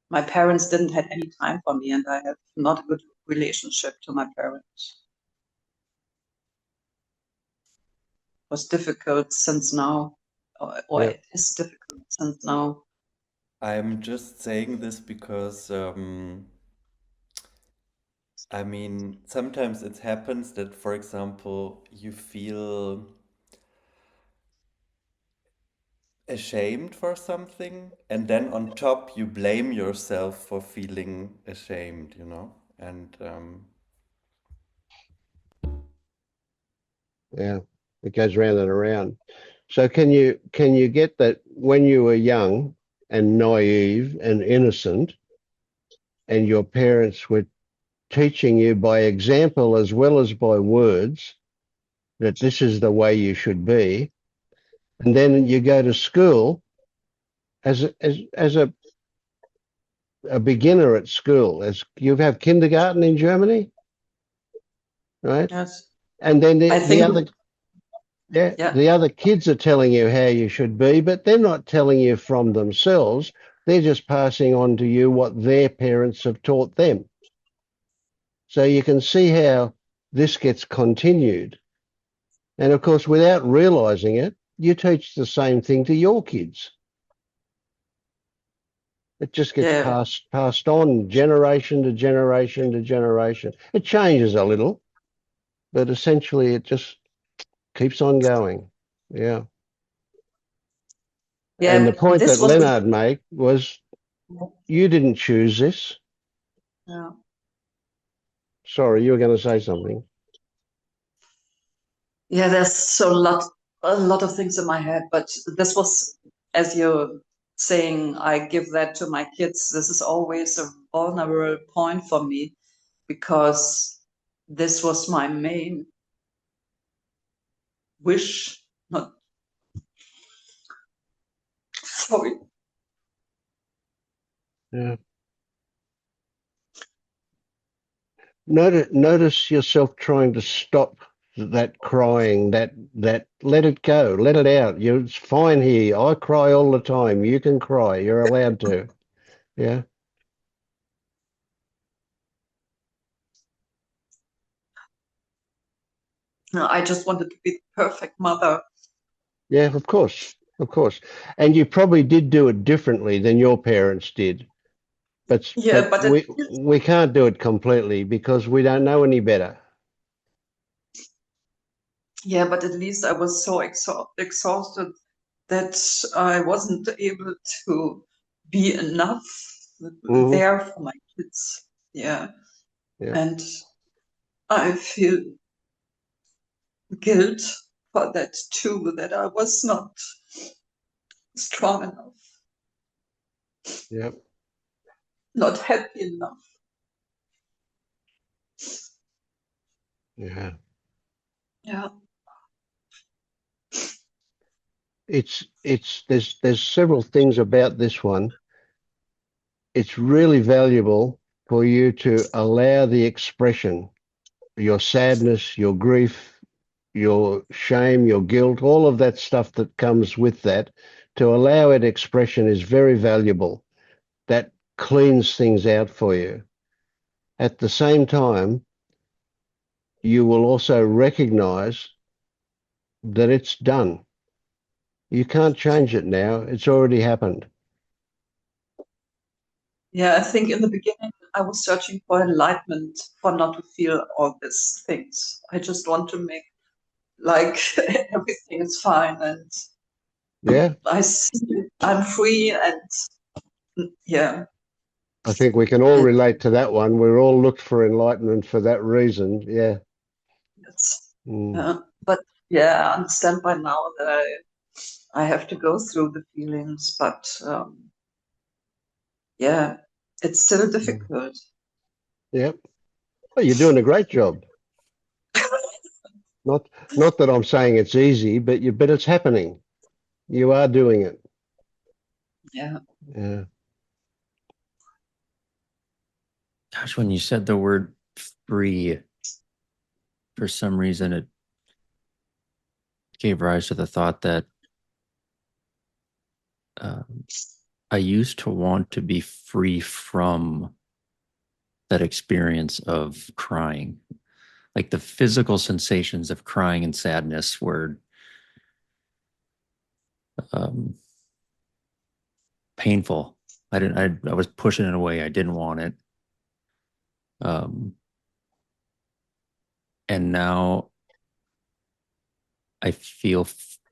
My parents didn't have any time for me, and I have not a good relationship to my parents. It was difficult since now, or Yeah. it is difficult since now. I'm just saying this because I mean, sometimes it happens that, for example, you feel ashamed for something, and then on top you blame yourself for feeling ashamed, you know? And Yeah. It goes round and around. So can you get that when you were young and naive and innocent, and your parents were teaching you by example as well as by words that this is the way you should be, and then you go to school as a beginner at school, as you have kindergarten in Germany, right? Yes, And then I the think. other yeah, Yeah, the other kids are telling you how you should be, but they're not telling you from themselves. They're just passing on to you what their parents have taught them. So you can see how this gets continued. And of course, without realizing it, you teach the same thing to your kids. It just gets yeah, passed on generation to generation to generation. It changes a little, but essentially it just keeps on going. Yeah. And the yeah. point that This was the. Leonard made was you didn't choose this. Yeah. Sorry, you were going to say something. Yeah, there's a lot of things in my head, but this was, as you're saying, I give that to my kids. This is always a vulnerable point for me because this was my main wish. Not sorry. Yeah. Notice yourself trying to stop that crying, that let it go, let it out. It's fine here. I cry all the time. You can cry. You're allowed to. Yeah. No, I just wanted to be the perfect mother. Yeah, of course. Of course. And you probably did do it differently than your parents did. But Yeah, but but it, we can't do it completely because we don't know any better. yeah, but at least I was so exhausted that I wasn't able to be enough Hmm. there for my kids. Yeah, Yeah. and I feel guilt for that too, that I was not strong enough, Yeah. not happy enough. Yeah. Yeah, It's there's several things about this one. It's really valuable for you to allow the expression, your sadness, your grief, your shame, your guilt, all of that stuff that comes with that. To allow it expression is very valuable. That cleans things out for you. At the same time, you will also recognize that it's done. You can't change it now. It's already happened. yeah. I think in the beginning I was searching for enlightenment, for not to feel all these things. I just want to make like everything is fine, and Yeah. I see I'm free, and yeah, I think we can all relate to that one. We're all looked for enlightenment for that reason. Yeah. It's, Mm, but yeah, I understand by now that I have to go through the feelings, but yeah, it's still mm. difficult. Yeah. Well, you're doing a great job. Not that I'm saying it's easy, but it's happening. You are doing it. Yeah. Yeah. Gosh, when you said the word free, for some reason it gave rise to the thought that um, I used to want to be free from that experience of crying. Like the physical sensations of crying and sadness were um, painful. I was pushing it away. I didn't want it. Um, and now I feel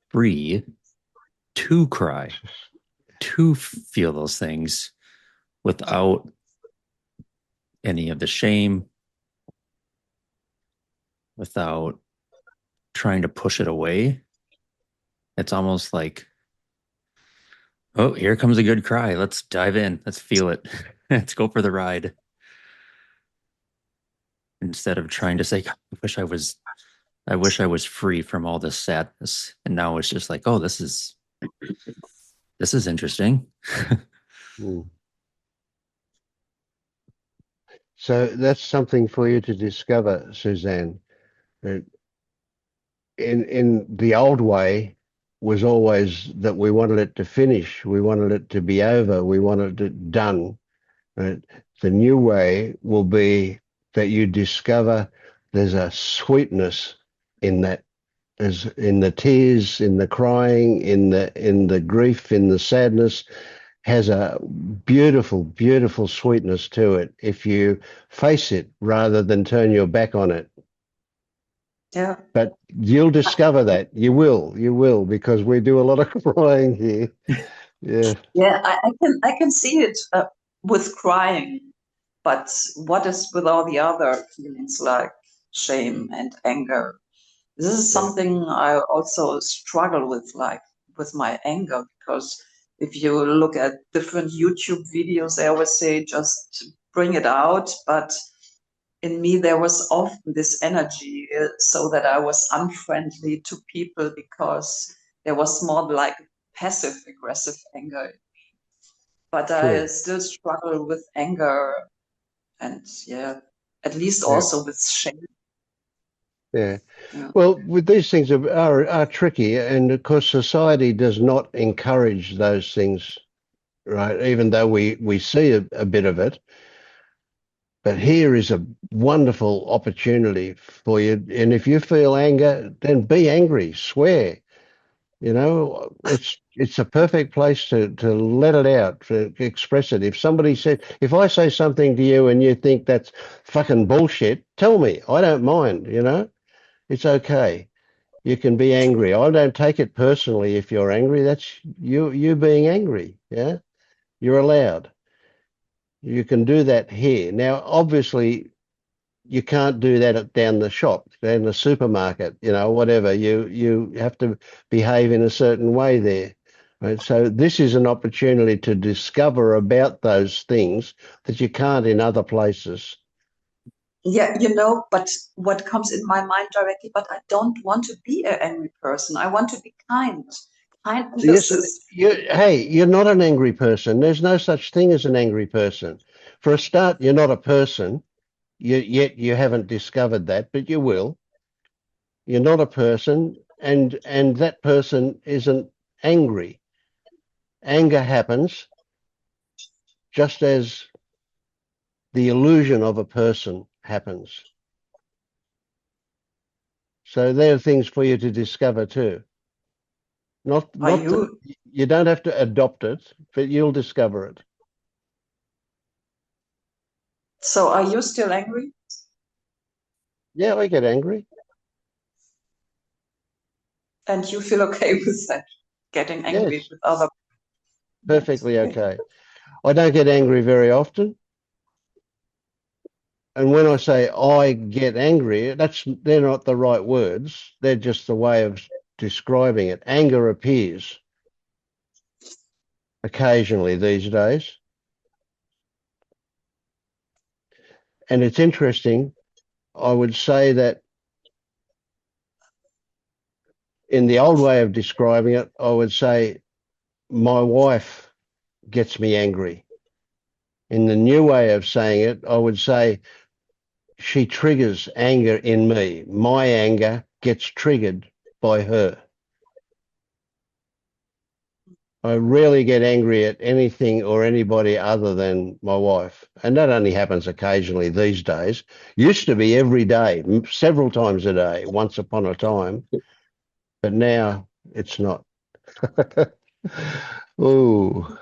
free to cry, to feel those things without any of the shame, without trying to push it away. It's almost like, oh, here comes a good cry. Let's dive in. Let's feel it. Let's go for the ride. Instead of trying to say, I wish I was free from all this sadness. And now it's just like, oh, this is interesting. Mm. So that's something for you to discover, Suzanne. That in the old way was always that we wanted it to finish, we wanted it to be over, we wanted it done. Right? The new way will be that you discover there's a sweetness in that. There's in the tears, in the crying, in the grief, in the sadness, has a beautiful, beautiful sweetness to it if you face it rather than turn your back on it. Yeah. But you'll discover that. You will, because we do a lot of crying here. Yeah, Yeah, I can see it with crying, but what is with all the other feelings like shame and anger? This is yeah, something I also struggle with, like with my anger, because if you look at different YouTube videos, they always say just bring it out, but in me there was often this energy, so that I was unfriendly to people because there was more like passive aggressive anger, but I sure. still struggle with anger and yeah, at least Yeah, also with shame. yeah. Yeah, Well, with these things are tricky, and of course, society does not encourage those things, right? Even though we see a bit of it. But here is a wonderful opportunity for you. And if you feel anger, then be angry, swear. You know, it's a perfect place to let it out, to express it. If I say something to you and you think that's fucking bullshit, tell me. I don't mind, you know. It's okay. You can be angry. I don't take it personally if you're angry. That's you being angry. Yeah. You're allowed. You can do that here. Now, obviously, you can't do that down the shop, down the supermarket, you know, whatever. You have to behave in a certain way there. Right? So this is an opportunity to discover about those things that you can't in other places. yeah, but what comes in my mind directly, but I don't want to be an angry person. I want to be kind. Yes, Kindness is, hey, you're not an angry person. There's no such thing as an angry person. For a start, you're not a person. Yet you haven't discovered that, but you will. You're not a person, and that person isn't angry. Anger happens just as the illusion of a person happens. So there are things for you to discover too. are Not that you, you don't have to adopt it, but you'll discover it. so are you still angry? Yeah, I get angry. And you feel okay with that? Getting angry Yes, with other, that's perfectly great. okay. I don't get angry very often, And when I say I get angry, they're not the right words. They're just the way of describing it. Anger appears occasionally these days. And it's interesting. I would say that in the old way of describing it, I would say my wife gets me angry. In the new way of saying it, I would say she triggers anger in me. My anger gets triggered by her. I rarely get angry at anything or anybody other than my wife. And that only happens occasionally these days. Used to be every day, several times a day, once upon a time. But now it's not. Ooh.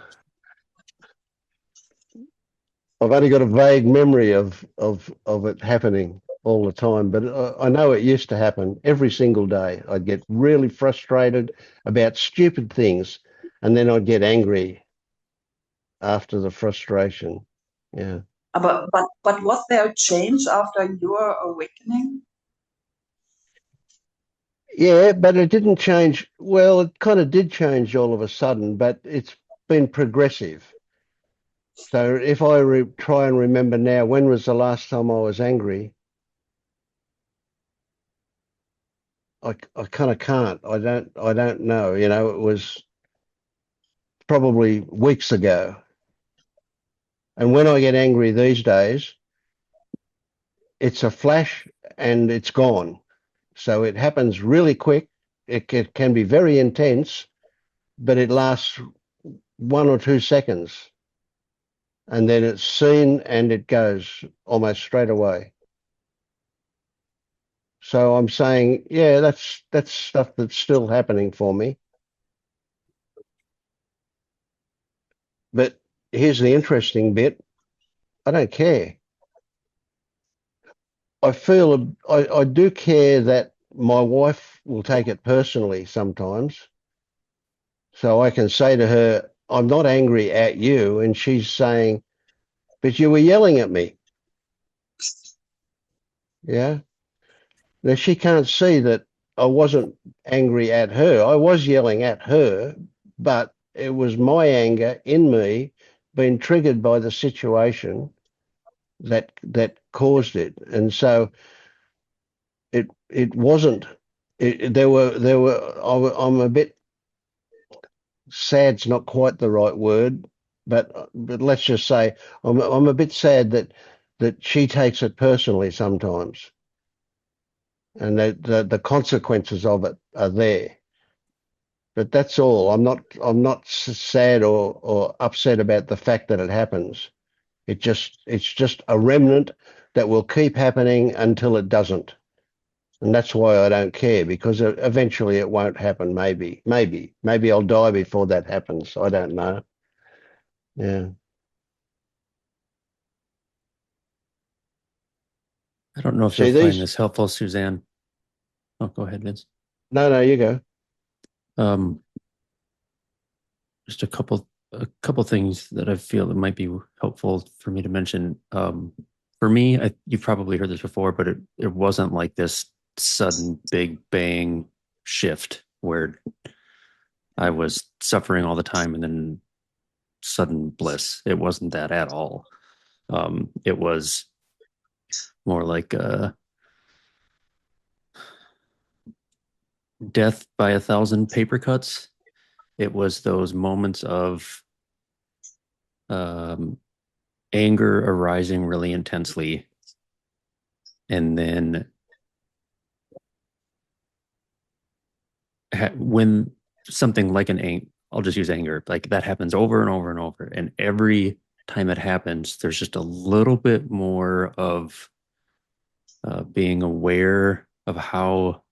I've only got a vague memory of it happening all the time, but I know it used to happen every single day. I'd get really frustrated about stupid things, and then I'd get angry after the frustration. Yeah. But was there a change after your awakening? Yeah, but it didn't change. Well, it kind of did change all of a sudden, but it's been progressive. So if I try and remember now, when was the last time I was angry? I kind of can't. I don't know. You know, it was probably weeks ago. And when I get angry these days, it's a flash and it's gone. So it happens really quick. It can be very intense, but it lasts 1 or 2 seconds. And then it's seen and it goes almost straight away. So I'm saying, yeah, that's stuff that's still happening for me. But here's the interesting bit. I don't care. I do care that my wife will take it personally sometimes. So I can say to her, I'm not angry at you. And she's saying, but you were yelling at me. Yeah. Now she can't see that I wasn't angry at her. I was yelling at her, but it was my anger in me being triggered by the situation that caused it. And so it wasn't. I'm a bit sad's not quite the right word, but let's just say I'm a bit sad that she takes it personally sometimes, and that the consequences of it are there. But that's all. I'm not sad or upset about the fact that it happens. It's just a remnant that will keep happening until it doesn't. And that's why I don't care, because eventually it won't happen. Maybe I'll die before that happens. I don't know. Yeah. I don't know if you'll See find these? this helpful, Suzanne. Oh, go ahead, Vince. No, you go. Um, just a couple things that I feel that might be helpful for me to mention. For me, you've probably heard this before, but it wasn't like this sudden big bang shift where I was suffering all the time and then sudden bliss. It wasn't that at all. It was more like death by 1,000 paper cuts. It was those moments of um, anger arising really intensely, and then when something like I'll just use anger, like that happens over and over and over, and every time it happens, there's just a little bit more of being aware of how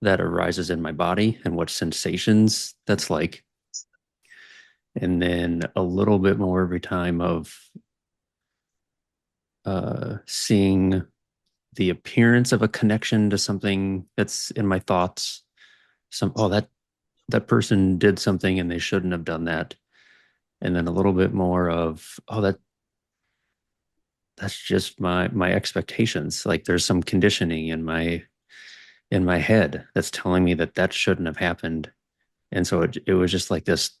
that arises in my body and what sensations that's like. And then a little bit more every time of seeing the appearance of a connection to something that's in my thoughts. That person did something and they shouldn't have done that. And then a little bit more of, that's just my expectations. Like there's some conditioning in my head that's telling me that that shouldn't have happened. And so it was just like this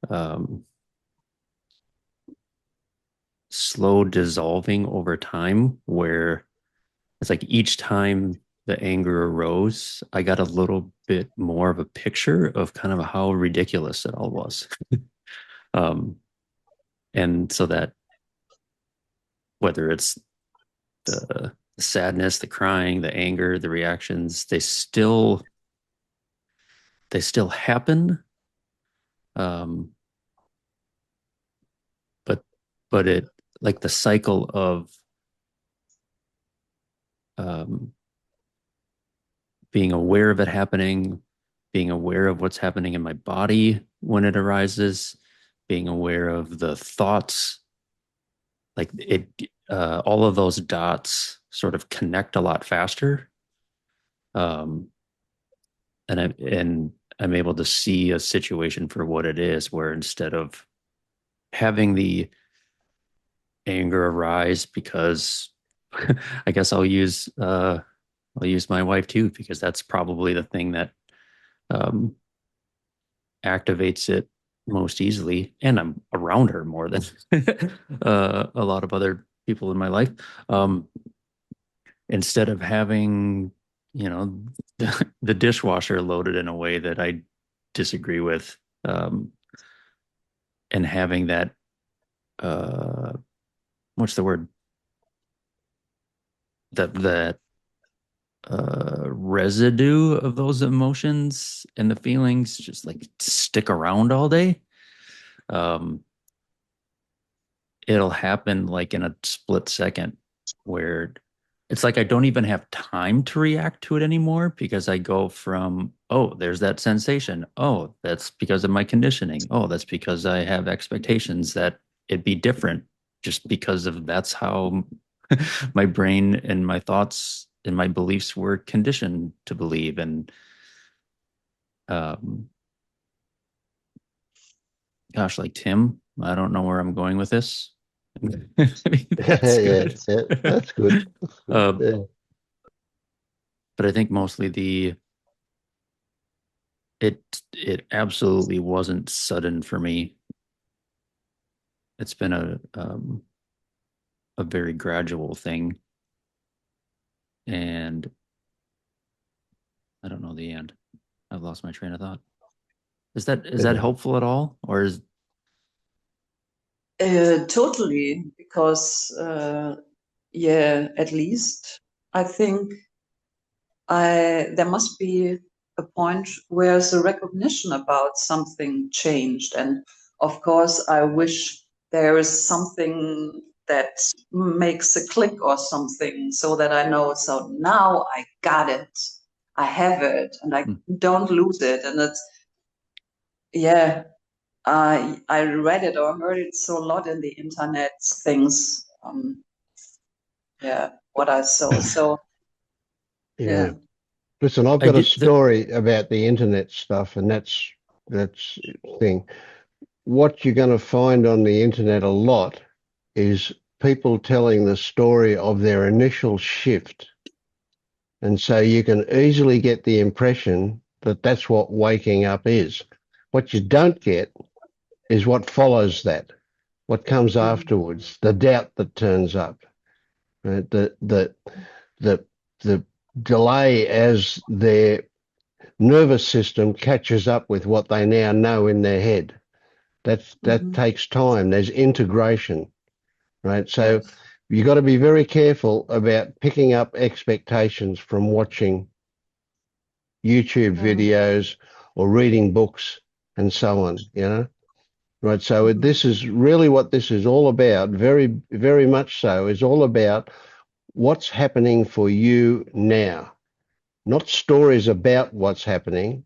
um, slow dissolving over time, where it's like each time the anger arose, I got a little bit more of a picture of kind of how ridiculous it all was. um, and so that whether it's the sadness, the crying, the anger, the reactions, they still happen. Um, but it, like the cycle of um, being aware of it happening, being aware of what's happening in my body when it arises, being aware of the thoughts, like it, all of those dots sort of connect a lot faster. Um, and I'm able to see a situation for what it is, where instead of having the anger arise because I guess I'll use my wife too, because that's probably the thing that um, activates it most easily, and I'm around her more than a lot of other people in my life. Um, Instead of having, you know, the dishwasher loaded in a way that I disagree with, and having that, uh, what's the word? That residue of those emotions and the feelings just like stick around all day. Um, it'll happen like in a split second, where it's like I don't even have time to react to it anymore, because I go from, oh, there's that sensation. Oh, that's because of my conditioning. Oh, that's because I have expectations that it'd be different, just because of that's how my brain and my thoughts and my beliefs were conditioned to believe. And um, gosh, like Tim, I don't know where I'm going with this. Maybe that's Yeah, good. yeah, that's good. That's good. uh, Yeah. but I think mostly it absolutely wasn't sudden for me. It's been a very gradual thing, and I don't know the end. I've lost my train of thought. Is that Yeah. helpful at all, or is Totally, because yeah, at least I think there must be a point where the recognition about something changed, and of course, I wish there is something that makes a click or something, so that I know. So now I got it, I have it, and I hmm, don't lose it, and it's yeah. I read it or heard it so a lot in the internet things. Yeah, what I saw. So Yeah. yeah. Listen, I've I got a did the story about the internet stuff, and that's thing. What you're going to find on the internet a lot is people telling the story of their initial shift. And so you can easily get the impression that that's what waking up is. What you don't get is what follows that, what comes Mhm. afterwards, the doubt that turns up, right? The the delay as their nervous system catches up with what they now know in their head. That Mhm. takes time. There's integration, right? So Yes. you got to be very careful about picking up expectations from watching YouTube Yeah. videos or reading books and so on, right? So Mhm. this is really what this is all about, very, very much so, is all about what's happening for you now, not stories about what's happening,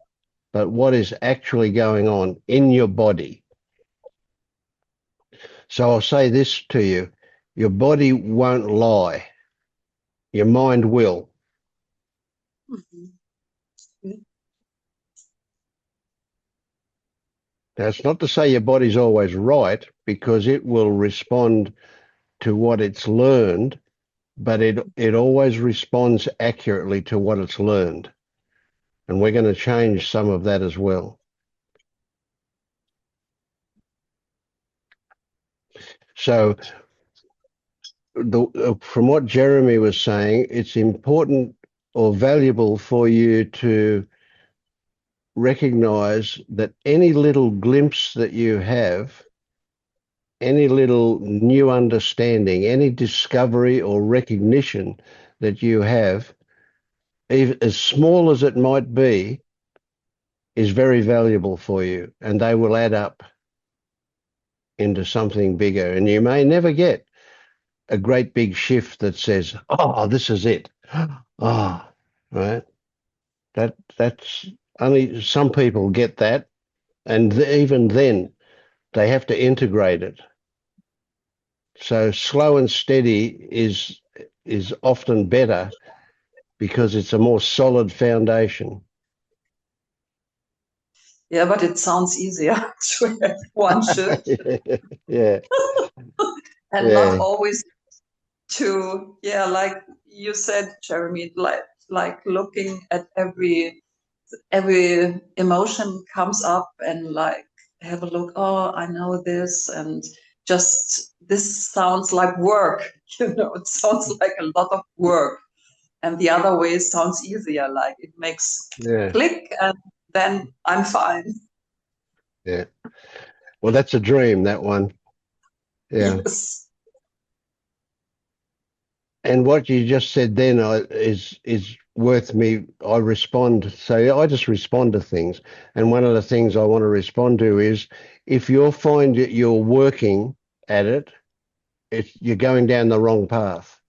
but what is actually going on in your body. So I'll say this to you, your body won't lie, your mind will. Mhm. Now, it's not to say your body's always right, because it will respond to what it's learned, but it always responds accurately to what it's learned. And we're going to change some of that as well. So from what Jeremy was saying, it's important or valuable for you to recognize that any little glimpse that you have, any little new understanding, any discovery or recognition that you have, even as small as it might be, is very valuable for you, and they will add up into something bigger. And you may never get a great big shift that says, "Oh, this is it." Oh, right. That's only some people get that, and even then, they have to integrate it. So slow and steady is often better because it's a more solid foundation. Yeah, but it sounds easier to have one shift Yeah, and not yeah, always to, yeah, like you said, Jeremy, like looking at every emotion comes up and like have a look. Oh, I know this, and just this sounds like work. It sounds like a lot of work. And the other way sounds easier, like it makes yeah, click and then I'm fine. yeah. Well, that's a dream, that one. Yeah. Yes. And what you just said then is worth me. I respond. So I just respond to things. And one of the things I want to respond to is, if you'll find that you're working at it, you're going down the wrong path.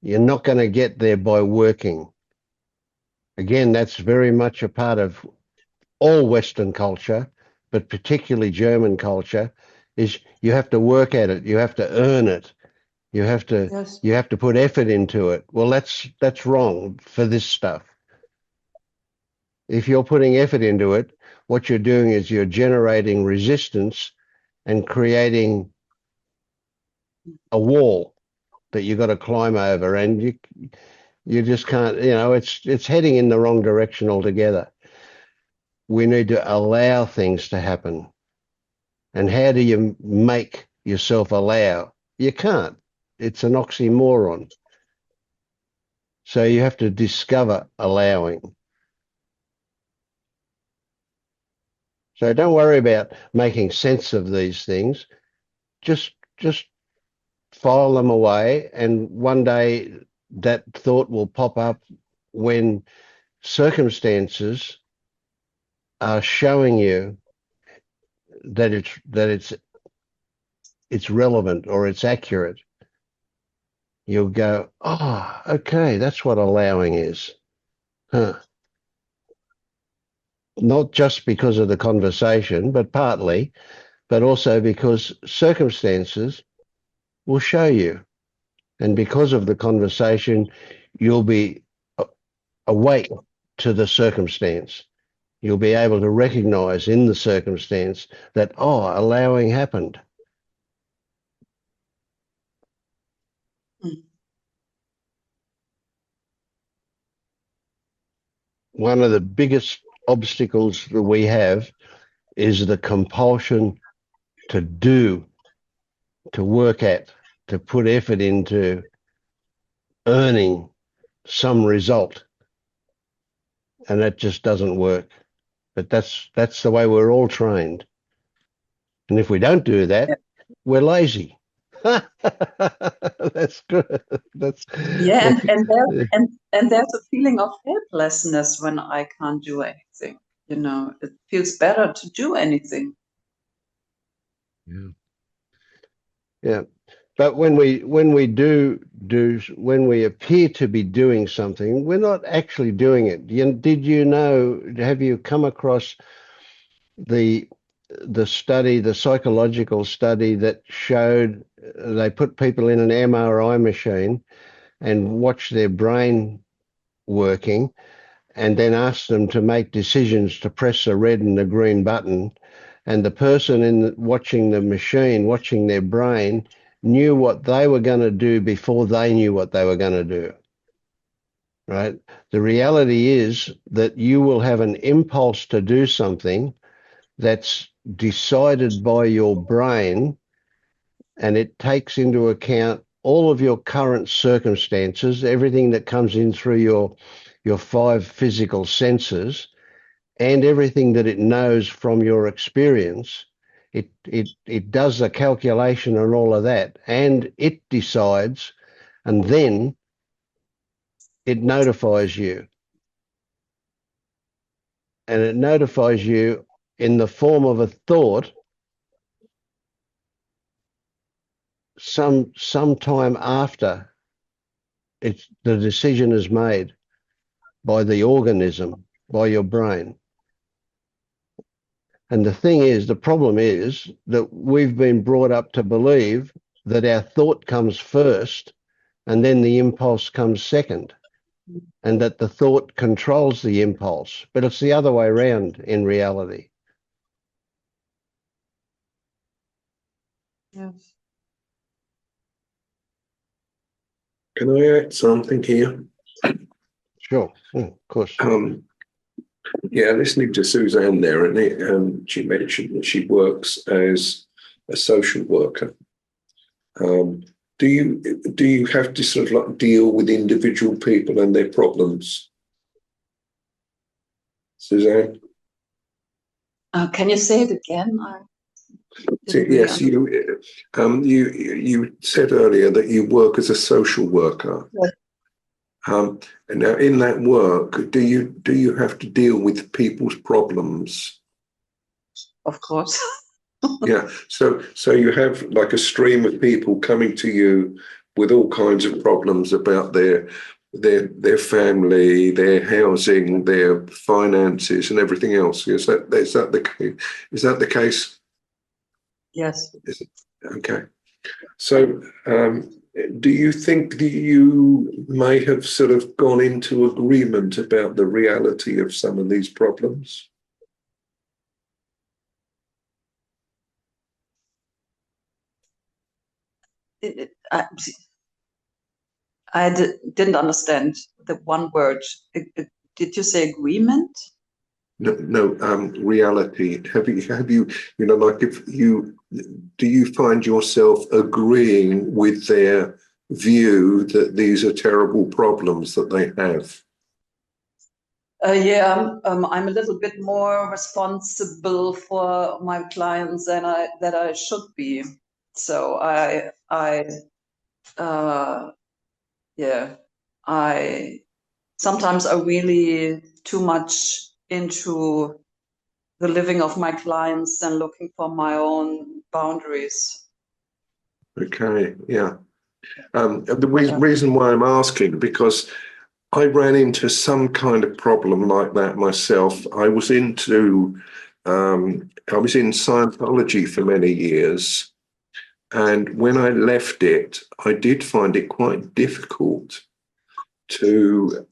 You're not going to get there by working. Again, that's very much a part of all Western culture, but particularly German culture, is you have to work at it. You have to earn it. You have to Yes. you have to put effort into it. Well, that's wrong for this stuff. If you're putting effort into it, what you're doing is you're generating resistance and creating a wall that you've got to climb over, and you just can't, it's heading in the wrong direction altogether. We need to allow things to happen. And how do you make yourself allow? You can't. It's an oxymoron. So you have to discover allowing. So don't worry about making sense of these things. Just file them away, and one day that thought will pop up when circumstances are showing you that it's relevant or it's accurate. You'll go, oh, okay, that's what allowing is. Huh. Not just because of the conversation, but partly, but also because circumstances will show you. And because of the conversation, you'll be awake to the circumstance. You'll be able to recognize in the circumstance that, oh, allowing happened. Mm. One of the biggest obstacles that we have is the compulsion to do, to work at, to put effort into earning some result. And that just doesn't work. But that's the way we're all trained. And if we don't do that, we're lazy. That's good. That's Yeah, and there's a feeling of helplessness when I can't do anything. It feels better to do anything. yeah. Yeah. But when we appear to be doing something, we're not actually doing it. Did you know, have you come across the the psychological study that showed they put people in an MRI machine and watched their brain working, and then asked them to make decisions to press a red and a green button, and the person watching the machine, watching their brain, knew what they were going to do before they knew what they were going to do. Right? The reality is that you will have an impulse to do something that's decided by your brain, and it takes into account all of your current circumstances, everything that comes in through your 5 physical senses, and everything that it knows from your experience. It does a calculation and all of that, and it decides, and then it notifies you. And it notifies you in the form of a thought sometime after the decision is made by the organism, by your brain. And the problem is that we've been brought up to believe that our thought comes first and then the impulse comes second, and that the thought controls the impulse. But it's the other way around in reality. Yes. Can I add something here? Sure, of course. Yeah, listening to Suzanne there, and she mentioned that she works as a social worker. Do you have to sort of like deal with individual people and their problems, Suzanne? Can you say it again? Yes, you said earlier that you work as a social worker. Yes. And now, in that work, do you have to deal with people's problems? Of course. Yeah. So you have like a stream of people coming to you with all kinds of problems about their family, their housing, their finances, and everything else. Is that the case? Is that the case? Yes. Okay. So, do you think that you may have sort of gone into agreement about the reality of some of these problems? Didn't understand the one word. Did you say agreement? No, reality. Have you, like do you find yourself agreeing with their view that these are terrible problems that they have? Yeah, I'm a little bit more responsible for my clients than I should be. So I sometimes are really too much into the living of my clients and looking for my own boundaries. Okay, yeah. The reason why I'm asking, because I ran into some kind of problem like that myself. I was in Scientology for many years, and when I left it, I did find it quite difficult to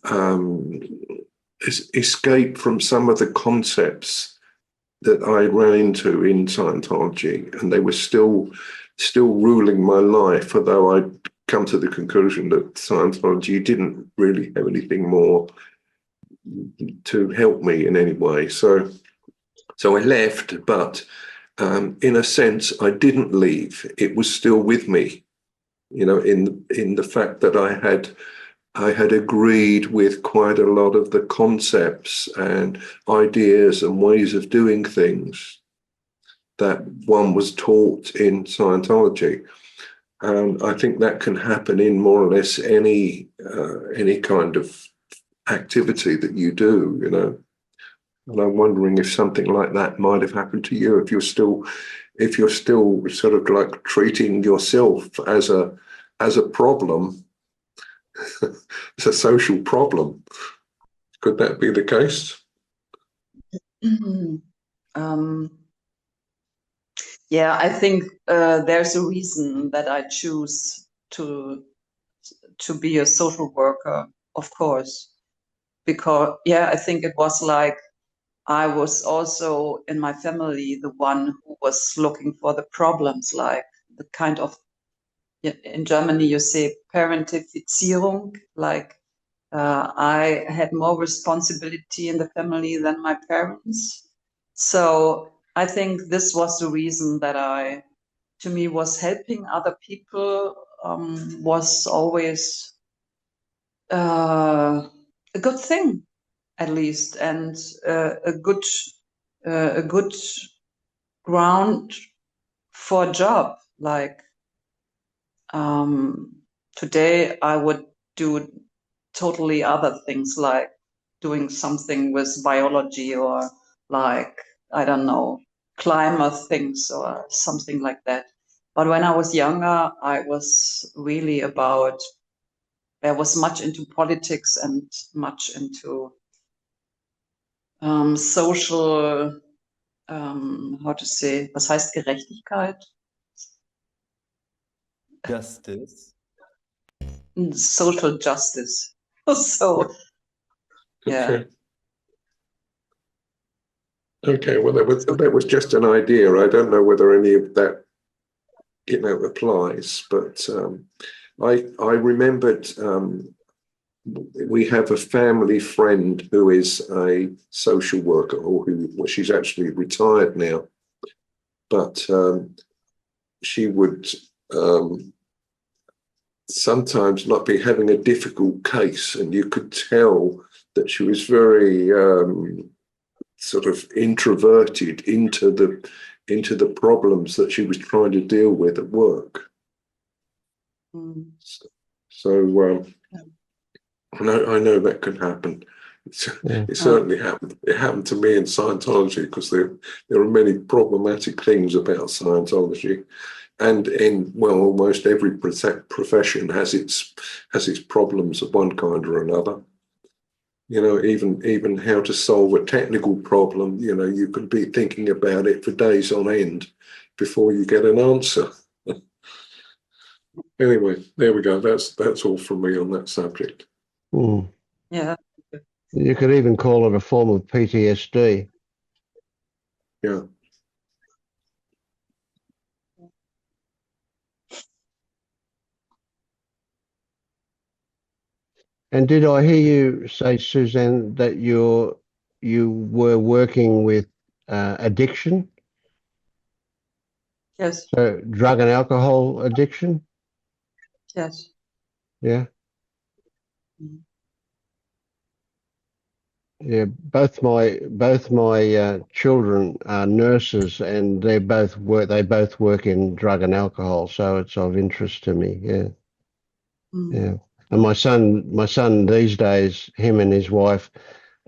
escape from some of the concepts that I ran into in Scientology, and they were still ruling my life, although I'd come to the conclusion that Scientology didn't really have anything more to help me in any way. So I left, but in a sense, I didn't leave. It was still with me, in the fact that I had agreed with quite a lot of the concepts and ideas and ways of doing things that one was taught in Scientology. And I think that can happen in more or less any kind of activity that you do, And I'm wondering if something like that might have happened to you, if you're still sort of like treating yourself as a problem, as a social problem. Could that be the case? Yeah, I think there's a reason that I choose to be a social worker, of course, because, yeah, I think it was like I was also in my family the one who was looking for the problems, like the kind of, in Germany you say Parentifizierung, like I had more responsibility in the family than my parents. So I think this was the reason that to me, was helping other people was always a good thing, at least, and a good ground for a job. Like today, I would do totally other things, like doing something with biology or like, I don't know, climber things or something like that. But when I was younger, I was really I was much into politics and much into social, how to say, was heißt Gerechtigkeit? Justice. Social justice. So, yeah. Okay. Okay, well, that was just an idea. I don't know whether any of that, applies, but I remembered we have a family friend who is a social worker, or she's actually retired now, but she would sometimes not be having a difficult case, and you could tell that she was very sort of introverted into the problems that she was trying to deal with at work. Mm. So I know that can happen. It certainly happened. It happened to me in Scientology, because there are many problematic things about Scientology, and in almost every profession has its problems of one kind or another. Even how to solve a technical problem. You could be thinking about it for days on end before you get an answer. Anyway, there we go. That's all from me on that subject. Yeah. You could even call it a form of PTSD. Yeah. And did I hear you say, Suzanne, that you were working with addiction? Yes. So drug and alcohol addiction? Yes. Yeah. Mm. Yeah, both my children are nurses, and they both work in drug and alcohol, so it's of interest to me. Yeah, Mm. yeah. And my son these days, him and his wife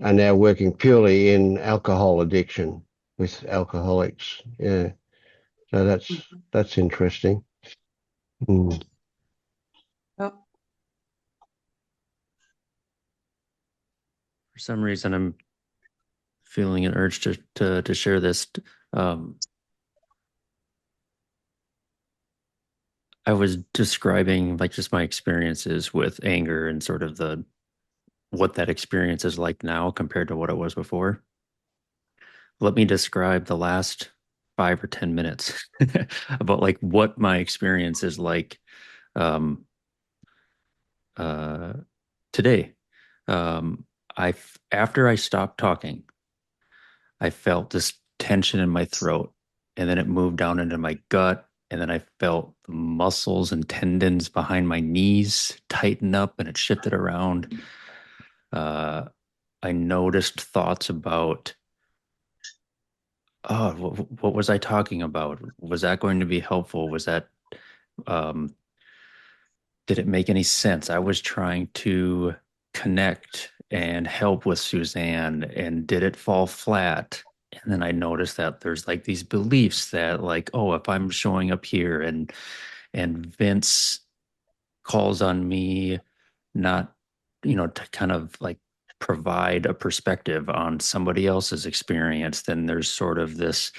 are now working purely in alcohol addiction with alcoholics. Yeah, so that's interesting. Mm. Yeah. For some reason, I'm feeling an urge to share this. Um, I was describing like just my experiences with anger and sort of what that experience is like now compared to what it was before. Let me describe the last 5 or 10 minutes about like what my experience is like um, uh, today. After I stopped talking, I felt this tension in my throat, and then it moved down into my gut, and then I felt the muscles and tendons behind my knees tighten up, and it shifted around. Uh, I noticed thoughts about, oh, what was I talking about? Was that going to be helpful? Um, did it make any sense? I was trying to connect and help with Suzanne, and did it fall flat? And then I noticed that there's like these beliefs that like, oh, if I'm showing up here and Vince calls on me not, to kind of like provide a perspective on somebody else's experience, then there's sort of this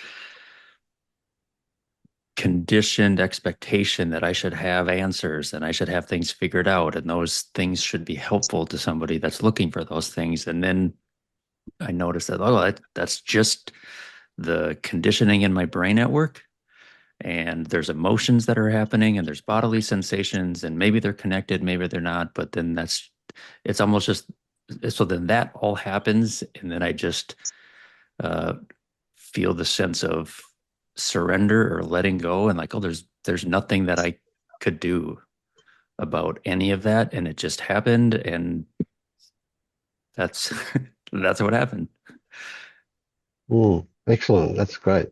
conditioned expectation that I should have answers and I should have things figured out, and those things should be helpful to somebody that's looking for those things. And then I noticed that, oh, that's just the conditioning in my brain at work. And there's emotions that are happening and there's bodily sensations, and maybe they're connected, maybe they're not, but then it's almost just, so then that all happens. And then I just uh, feel the sense of surrender or letting go, and like, oh, there's nothing that I could do about any of that, and it just happened, and that's that's what happened. Excellent. That's great.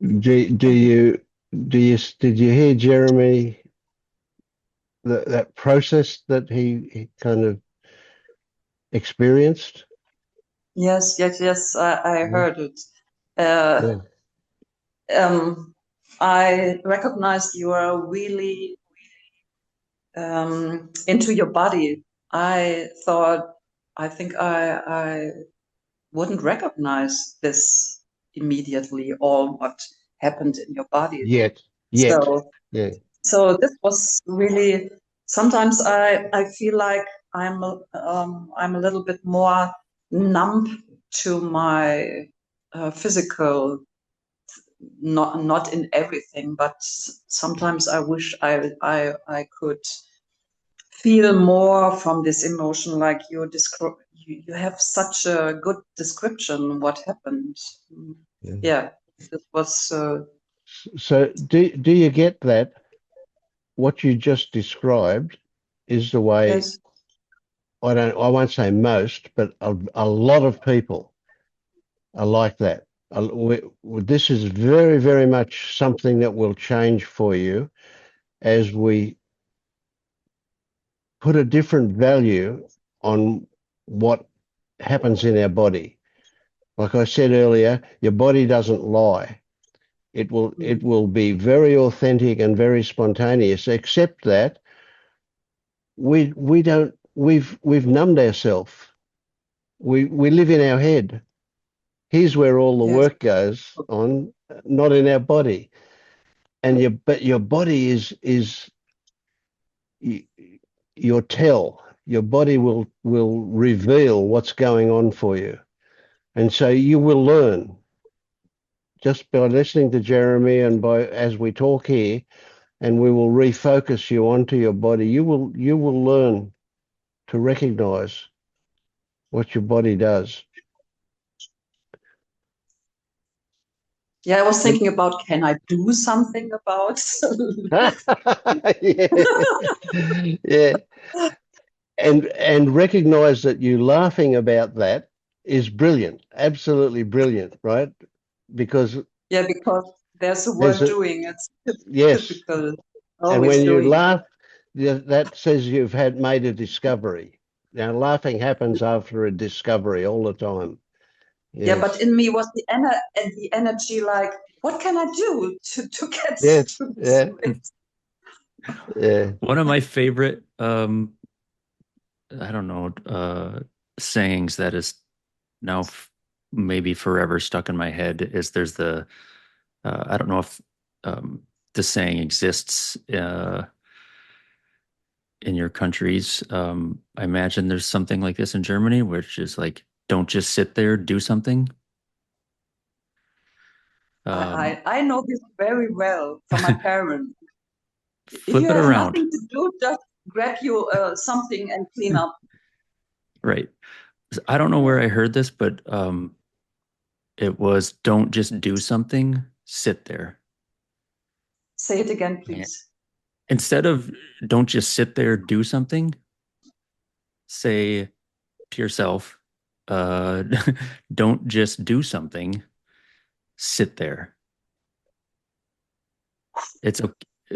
Do you did you hear Jeremy, that process that he kind of experienced? Yes, yes, yes. I Yeah. heard it. Uh, Yeah. I recognized you are really into your body. I thought, I think I wouldn't recognize this immediately, all what happened in your body. Yet. So, Yeah. so this was really, sometimes I feel like I'm a little bit more numb to my physical, not in everything, but sometimes I wish I could feel more from this emotion, like you have such a good description what happened. Yeah. Yeah, it was So do you get that what you just described is the way, yes, I won't say most, but a lot of people are like that. This is very, very much something that will change for you as we put a different value on what happens in our body. Like I said earlier, your body doesn't lie. It will be very authentic and very spontaneous, except that we don't we've numbed ourselves. We live in our head. Here's where all the yes, work goes on, not in our body. But your body is your tell. Your body will reveal what's going on for you. And so you will learn just by listening to Jeremy, and by as we talk here, and we will refocus you onto your body. You will learn to recognize what your body does. yeah. I was thinking about, can I do something about? Yeah. Yeah. And recognize that you laughing about that is brilliant, absolutely brilliant, right? Because Yeah, because there's a there's word a doing. It's yes, typical, and always when you doing. laugh, that says you've had made a discovery. Now, laughing happens after a discovery all the time. Yeah, but Yes, in me was the energy, like, what can I do to get yes, to yeah, it? yeah. One of my favorite I don't know, sayings that is now maybe forever stuck in my head is there's I don't know if um, the saying exists in your countries. I imagine there's something like this in Germany, which is like, don't just sit there, do something. I know this very well from my parents. If you Flip it have around. nothing to do, just grab you something and clean up. Right. I don't know Yeah. where I heard this, but it was, don't just do something, sit there. Say it again, And please. instead of don't just sit there, do something, say to yourself, uh, don't just do something, sit there. It's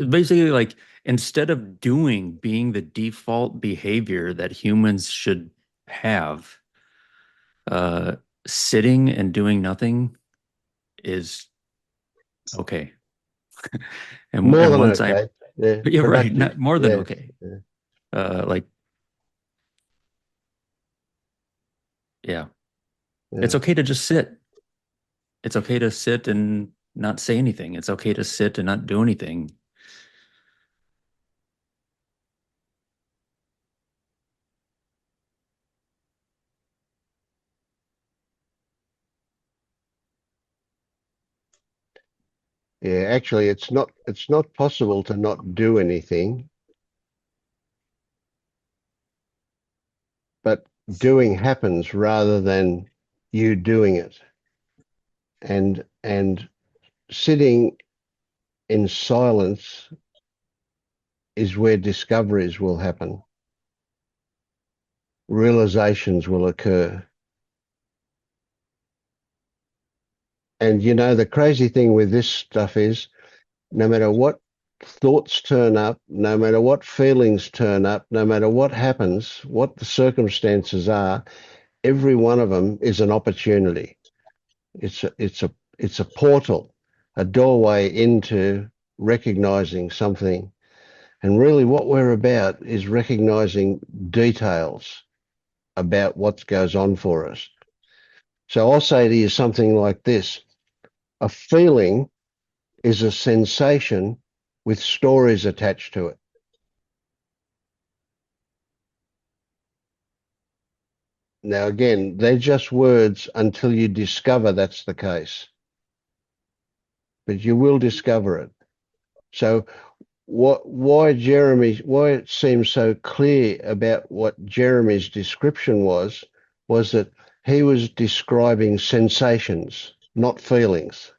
basically like, instead of doing being the default behavior that humans should have, uh, sitting and doing nothing is okay. More And than once I, okay. Yeah, yeah, right, productive. not more than Yes. okay. Yeah. Like, yeah, it's Yeah. okay to just sit. It's okay to sit and not say anything. It's okay to sit and not do anything. Yeah, actually, it's not possible to not do anything, but doing happens rather than you doing it. And sitting in silence is where discoveries will happen. Realizations will occur. And the crazy thing with this stuff is no matter what thoughts turn up, no matter what feelings turn up, no matter what happens, what the circumstances are, every one of them is an opportunity. It's a portal, a doorway into recognizing something. And really what we're about is recognizing details about what goes on for us. So I'll say to you something like this. A feeling is a sensation with stories attached to it. Now, again, they're just words until you discover that's the case. But you will discover it. So why it seems so clear about what Jeremy's description was that he was describing sensations, not feelings.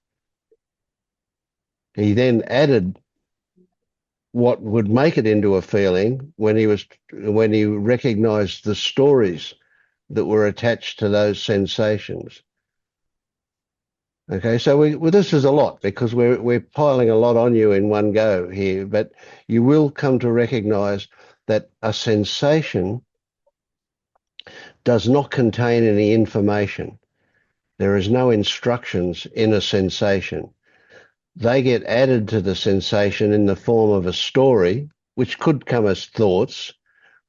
He then added what would make it into a feeling when he recognized the stories that were attached to those sensations. Okay, so this is a lot because we're piling a lot on you in one go here, but you will come to recognize that a sensation does not contain any information. There is no instructions in a sensation. They get added to the sensation in the form of a story, which could come as thoughts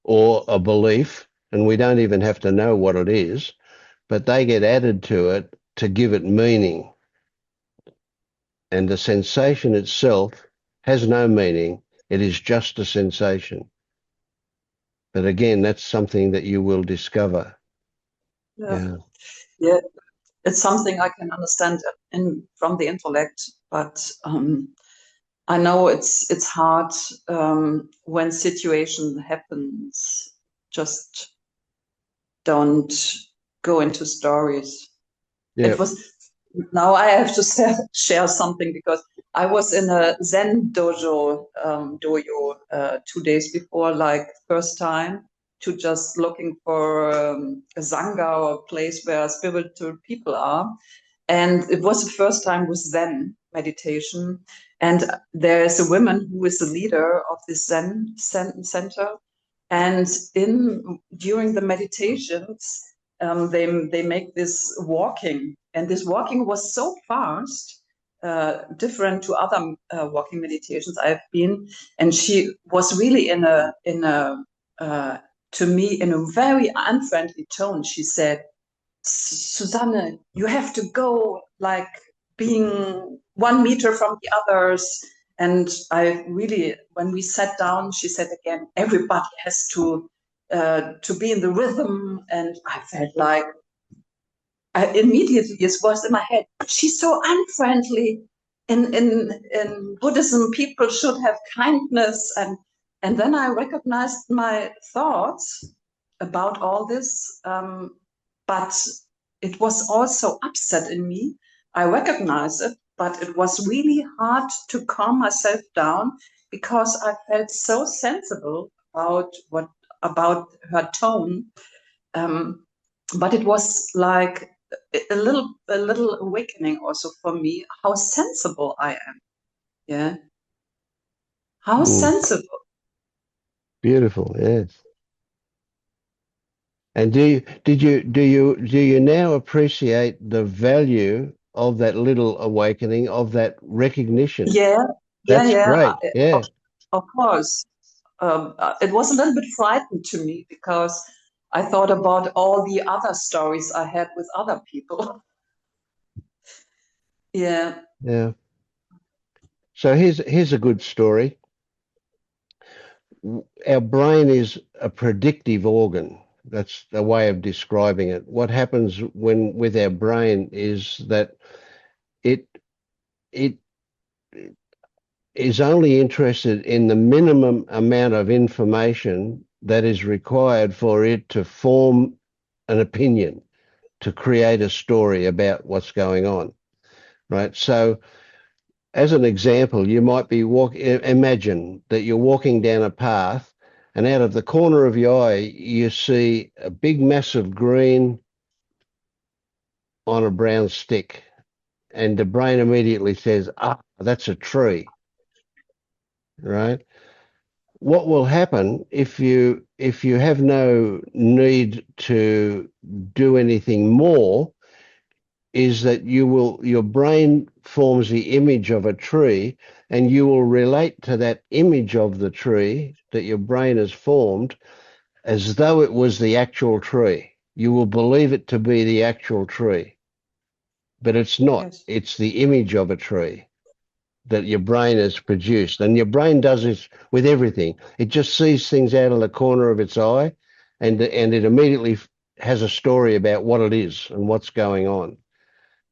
or a belief, and we don't even have to know what it is, but they get added to it to give it meaning. And the sensation itself has no meaning. It is just a sensation. But again, that's something that you will discover. Yeah. Yeah. It's something I can understand from the intellect, but I know it's hard when situation happens. Just don't go into stories. Yeah. It was now I have to share something because I was in a Zen dojo 2 days before, like first time to just looking for a sangha or a place where spiritual people are. And it was the first time with Zen meditation. And there is a woman who is the leader of this Zen center. And during the meditations, they make this walking, and this walking was so fast, different to other walking meditations I've been. And she was really to me in a very unfriendly tone. She said, Susanne, you have to go like being 1 meter from the others. And I really, when we sat down, she said again, everybody has to be in the rhythm. And I felt like immediately it was in my head, she's so unfriendly. In Buddhism, people should have kindness. And then I recognized my thoughts about all this. But it was also upset in me. I recognize it, but it was really hard to calm myself down because I felt so sensible about her tone. But it was like a little awakening also for me how sensible I am. Yeah, how sensible. Beautiful, yes. And do you now appreciate the value of that little awakening, of that recognition? Yeah, That's yeah. great. Yeah. Of course. It was a little bit frightening to me because I thought about all the other stories I had with other people. Yeah. Yeah. So here's a good story. Our brain is a predictive organ. That's a way of describing it. What happens when with our brain is that it it is only interested in the minimum amount of information that is required for it to form an opinion, to create a story about what's going on, right? So, as an example, you might be imagine that you're walking down a path, and out of the corner of your eye, you see a big mass of green on a brown stick. And the brain immediately says, ah, that's a tree, right? What will happen if you have no need to do anything more is that your brain forms the image of a tree, and you will relate to that image of the tree that your brain has formed as though it was the actual tree. You will believe it to be the actual tree, but it's not. Yes. It's the image of a tree that your brain has produced. And your brain does this with everything. It just sees things out of the corner of its eye, and it immediately has a story about what it is and what's going on.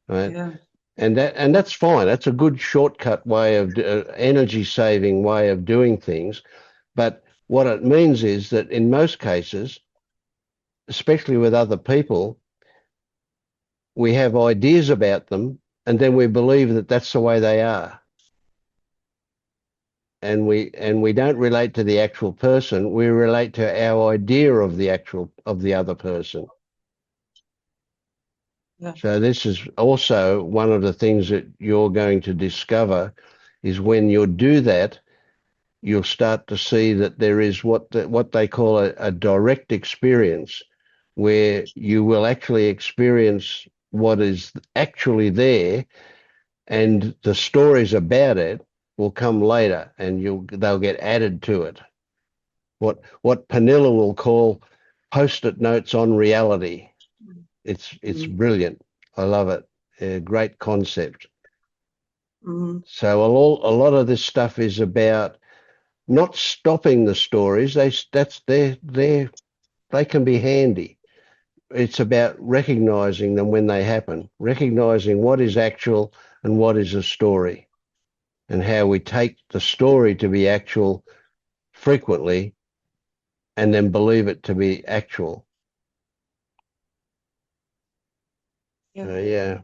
Right? Yeah. And that's fine. That's a good shortcut way of energy saving way of doing things. But what it means is that in most cases, especially with other people, we have ideas about them, and then we believe that that's the way they are. And we don't relate to the actual person. We relate to our idea of the other person. Yeah. So this is also one of the things that you're going to discover is when you do that, you'll start to see that there is what they call a direct experience, where you will actually experience what is actually there, and the stories about it will come later, and they'll get added to it. What Panilla will call post-it notes on reality. It's brilliant. I love it. A great concept. So a lot of this stuff is about not stopping the stories. They can be handy. It's about recognizing them when they happen, recognizing what is actual and what is a story, and how we take the story to be actual frequently and then believe it to be actual. Yeah. Yeah.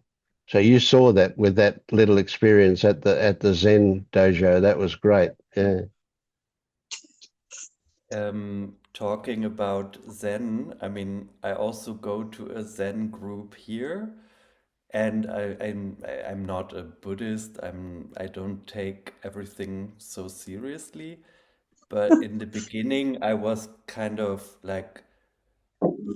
So you saw that with that little experience at the Zen dojo. That was great. Yeah. Talking about Zen, I mean, I also go to a Zen group here, and I'm not a Buddhist. I don't take everything so seriously. But in the beginning, I was kind of like,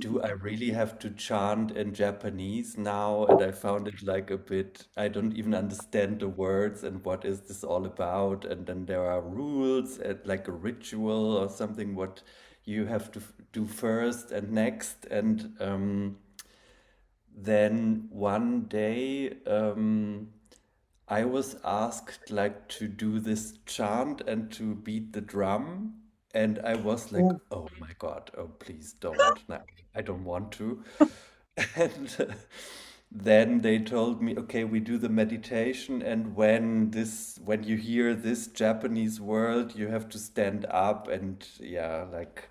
do I really have to chant in Japanese now? And I found it like a bit, I don't even understand the words and what is this all about. And then there are rules, like a ritual or something, what you have to do first and next. And then one day, I was asked like to do this chant and to beat the drum. And I was like, Oh, oh my God, oh please don't. No, I don't want to. And then they told me, okay, we do the meditation, and when you hear this Japanese word, you have to stand up and yeah, like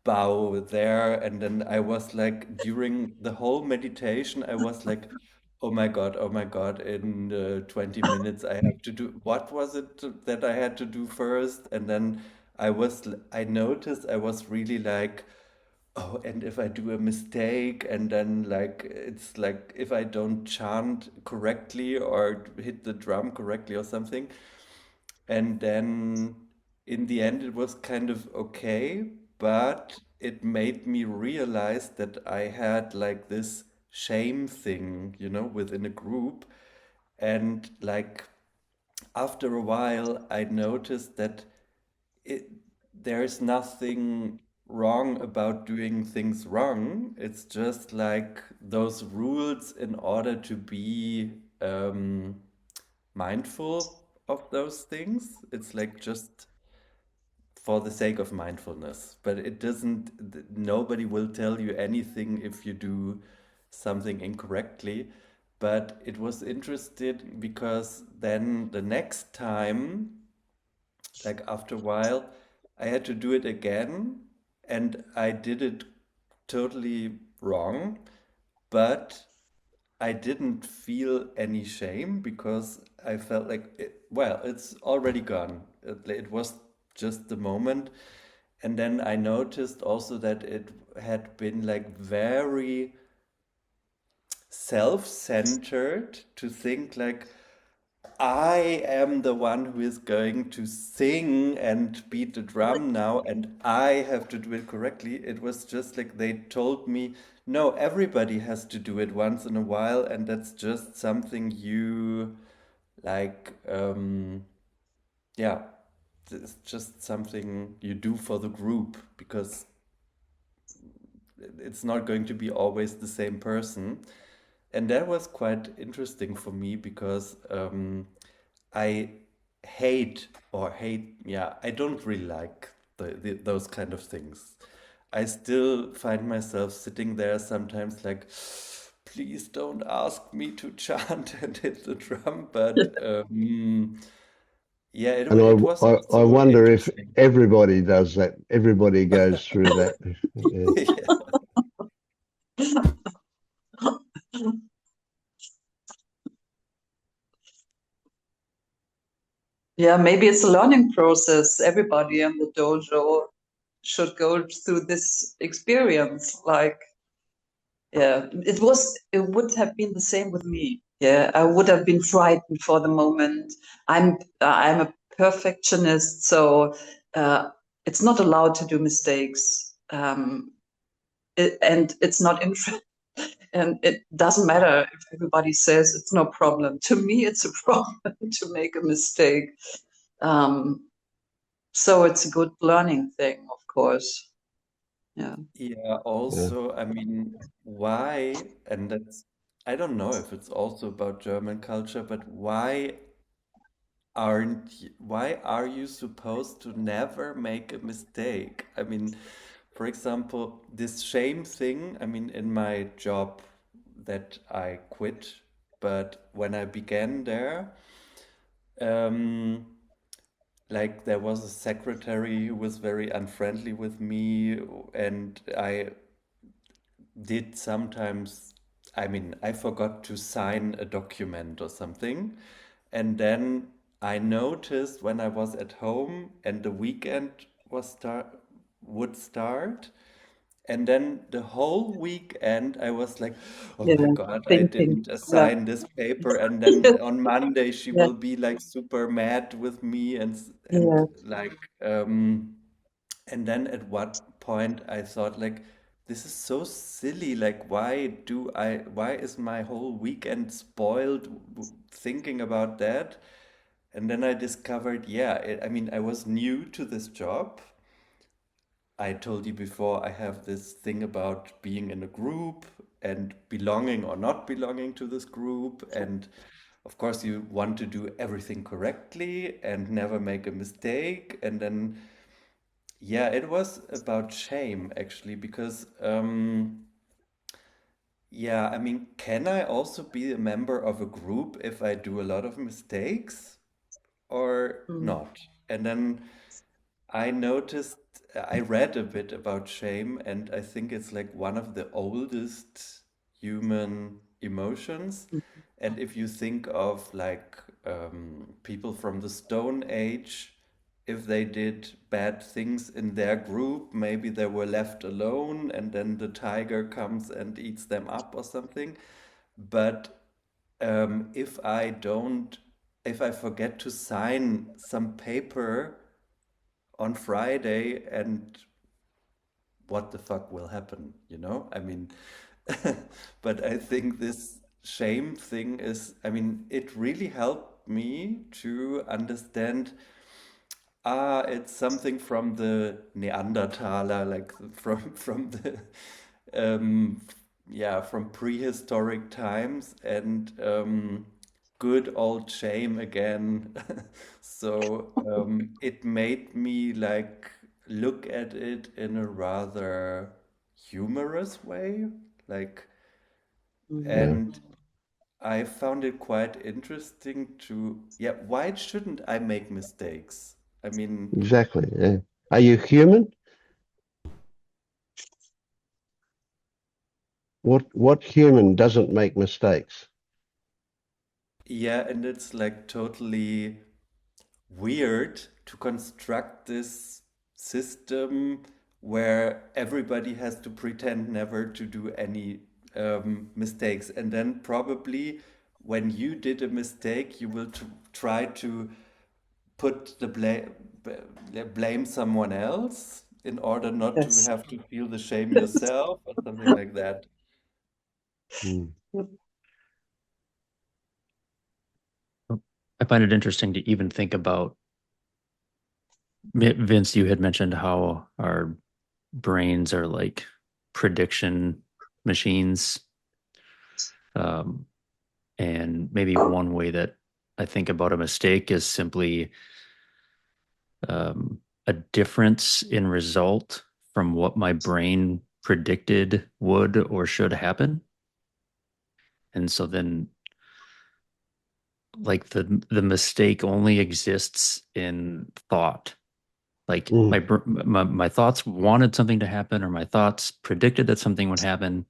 bow there. And then I was like, during the whole meditation, I was like, oh my God, in 20 minutes I have to do, what was it that I had to do first? And then I noticed I was really like, oh, and if I do a mistake, and then like it's like if I don't chant correctly or hit the drum correctly or something, and then in the end, it was kind of okay, but it made me realize that I had like this shame thing, within a group. And like after a while, I noticed that it, there's nothing wrong about doing things wrong. It's just like those rules in order to be um, mindful of those things. It's like just for the sake of mindfulness, but it doesn't, nobody will tell you anything if you do something incorrectly. But it was interesting because then the next time, like after a while, I had to do it again and I did it totally wrong, but I didn't feel any shame because I felt like, well, it's already gone. It was just the moment. And then I noticed also that it had been like very self-centered to think like, I am the one who is going to sing and beat the drum now, and I have to do it correctly. It was just like they told me, no, everybody has to do it once in a while, and that's just something you like, yeah, it's just something you do for the group because it's not going to be always the same person. And that was quite interesting for me because I yeah, I don't really like those kind of things. I still find myself sitting there sometimes like, please don't ask me to chant and hit the drum. But yeah, And it was I also wonder if interesting. everybody does that. Everybody goes through that. Yeah. Yeah. Yeah, maybe it's a learning process. Everybody in the dojo should go through this experience. Like, yeah, it would have been the same with me. Yeah, I would have been frightened for the moment. I'm a perfectionist, so uh, it's not allowed to do mistakes. And it's not and it doesn't matter if everybody says it's no problem. To me, it's a problem to make a mistake. Um, so it's a good learning thing, of course. Yeah. Yeah, Yeah. also, I mean, why, and that's, I don't know if it's also about German culture, but why are you supposed to never make a mistake? I mean, for example, this shame thing, I mean, in my job that I quit, but when I began there, um, like there was a secretary who was very unfriendly with me, and I did sometimes, I mean, I forgot to sign a document or something. And then I noticed when I was at home and the weekend would start. And then the whole weekend I was like, oh Yeah. my God, I Thinking. didn't Yeah. assign this paper. And then on Monday she Yeah. will be like super mad with me and Yeah. like and then at what point I thought like this is so silly. Like why is my whole weekend spoiled thinking about that? And then I discovered, yeah, I mean, I was new to this job. I told you before, I have this thing about being in a group and belonging or not belonging to this group. And of course, you want to do everything correctly and never make a mistake. And then yeah, it was about shame actually, because yeah, I mean, can I also be a member of a group if I do a lot of mistakes or Mm. not? And then I noticed, I read a bit about shame, and I think it's like one of the oldest human emotions. And if you think of like people from the Stone Age, if they did bad things in their group, maybe they were left alone and then the tiger comes and eats them up or something. But if I don't, if I forget to sign some paper on Friday and what the fuck will happen, you know? I mean, but I think this shame thing is, I mean, it really helped me to understand, it's something from the Neanderthaler, like from the um yeah, from prehistoric times. And good old shame again. So it made me like look at it in a rather humorous way, like, Yeah, and I found it quite interesting to, yeah, why shouldn't I make mistakes? I mean, exactly. Yeah. Are you human? What human doesn't make mistakes? yeah, and it's like totally weird to construct this system where everybody has to pretend never to do any mistakes. And then probably when you did a mistake, you will try to put the blame someone else in order not to Yes. have to feel the shame yourself or something like that. Mm. I find it interesting to even think about, Vince, you had mentioned how our brains are like prediction machines. Um, and maybe one way that I think about a mistake is simply a difference in result from what my brain predicted would or should happen. And so then like the mistake only exists in thought. Like Mm. my thoughts wanted something to happen, or my thoughts predicted that something would happen,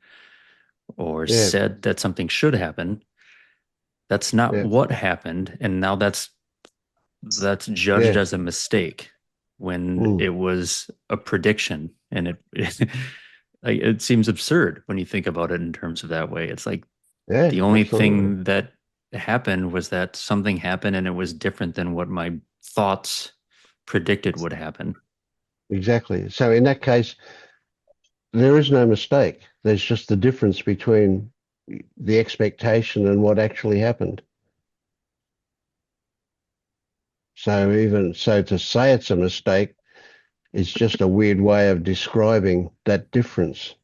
or Yeah, said that something should happen. That's not yeah, what happened, and now that's judged yeah. as a mistake when Mm. it was a prediction, and it seems absurd when you think about it in terms of that way. It's like Yeah, the only absolutely. thing that happened was that something happened and it was different than what my thoughts predicted would happen. Exactly. So in that case, there is no mistake. There's just the difference between the expectation and what actually happened. So even so, to say it's a mistake is just a weird way of describing that difference.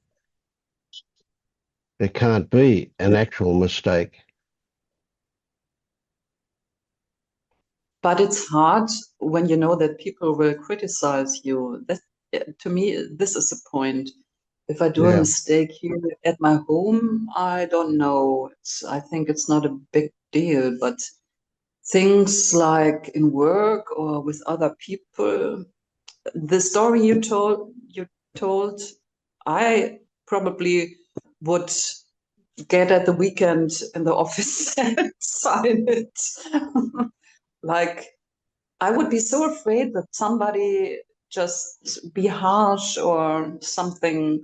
There can't be an actual mistake. But it's hard when you know that people will criticize you. That, to me, this is the point. If I do a Yeah. mistake here at my home, I don't know. I think it's not a big deal, but things like in work or with other people, the story you told, I probably would get at the weekend in the office and sign it. Like, I would be so afraid that somebody just be harsh or something.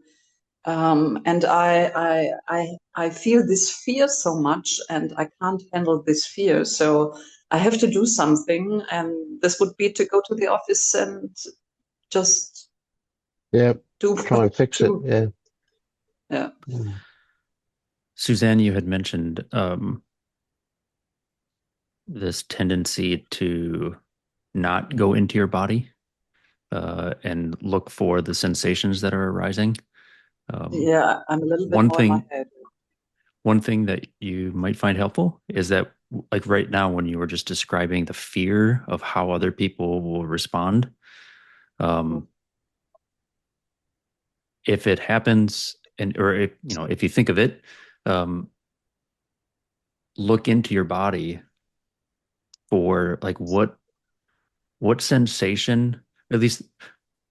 And I feel this fear so much, and I can't handle this fear. So I have to do something, and this would be to go to the office and just Yeah. do Try what and fix it. to. Yeah. Yeah. Mm. Suzanne, you had mentioned this tendency to not go into your body and look for the sensations that are arising. Um, Yeah, I'm a little bit one more in my thing, head. one thing that you might find helpful is that, like right now, when you were just describing the fear of how other people will respond, um, if it happens, and or if if you think of it, um, look into your body for like what sensation, at least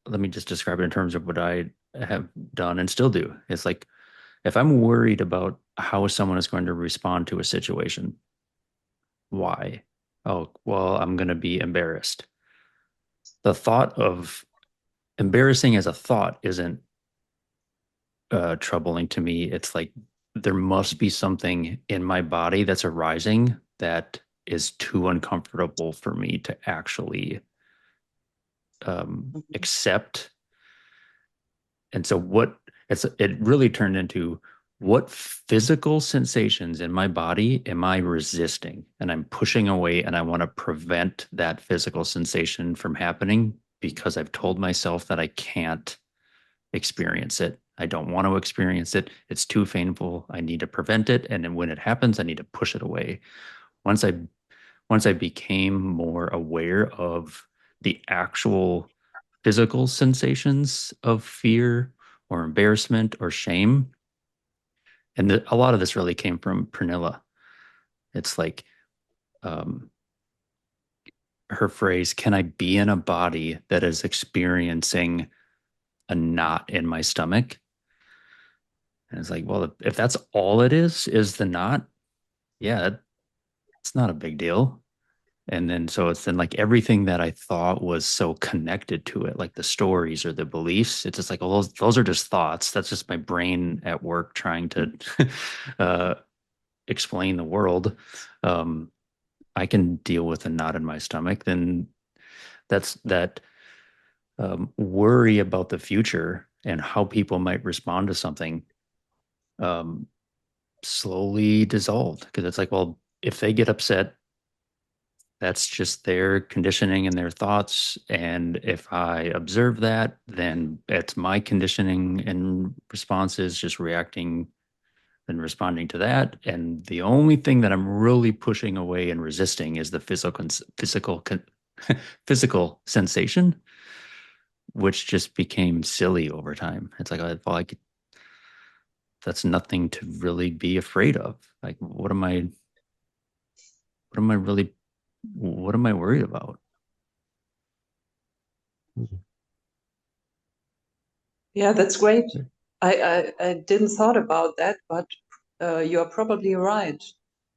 let me just describe it in terms of what I have done and still do. It's like if I'm worried about how someone is going to respond to a situation, why? Oh, well, I'm going to be embarrassed. The thought of embarrassing as a thought isn't troubling to me. It's like there must be something in my body that's arising that is too uncomfortable for me to actually Mhm. accept. And so it really turned into what physical sensations in my body am I resisting? And I'm pushing away, and I want to prevent that physical sensation from happening because I've told myself that I can't experience it. I don't want to experience it. It's too painful. I need to prevent it. And then when it happens, I need to push it away. once I became more aware of the actual physical sensations of fear or embarrassment or shame, and a lot of this really came from Pernilla. It's like her phrase, "Can I be in a body that is experiencing a knot in my stomach?" And it's like, well, if that's all it is the knot, yeah, it's not a big deal. And then so it's then like everything that I thought was so connected to it, like the stories or the beliefs, it's just like, well, those are just thoughts. That's just my brain at work trying to explain the world. I can deal with a knot in my stomach. Then that's that worry about the future and how people might respond to something slowly dissolved, because it's like, well, if they get upset, that's just their conditioning and their thoughts. And if I observe that, then it's my conditioning and responses just reacting and responding to that. And the only thing that I'm really pushing away and resisting is the physical sensation, which just became silly over time. It's like, well, that's nothing to really be afraid of. Like, what am I worried about? Yeah, that's great. I didn't thought about that, but you're probably right.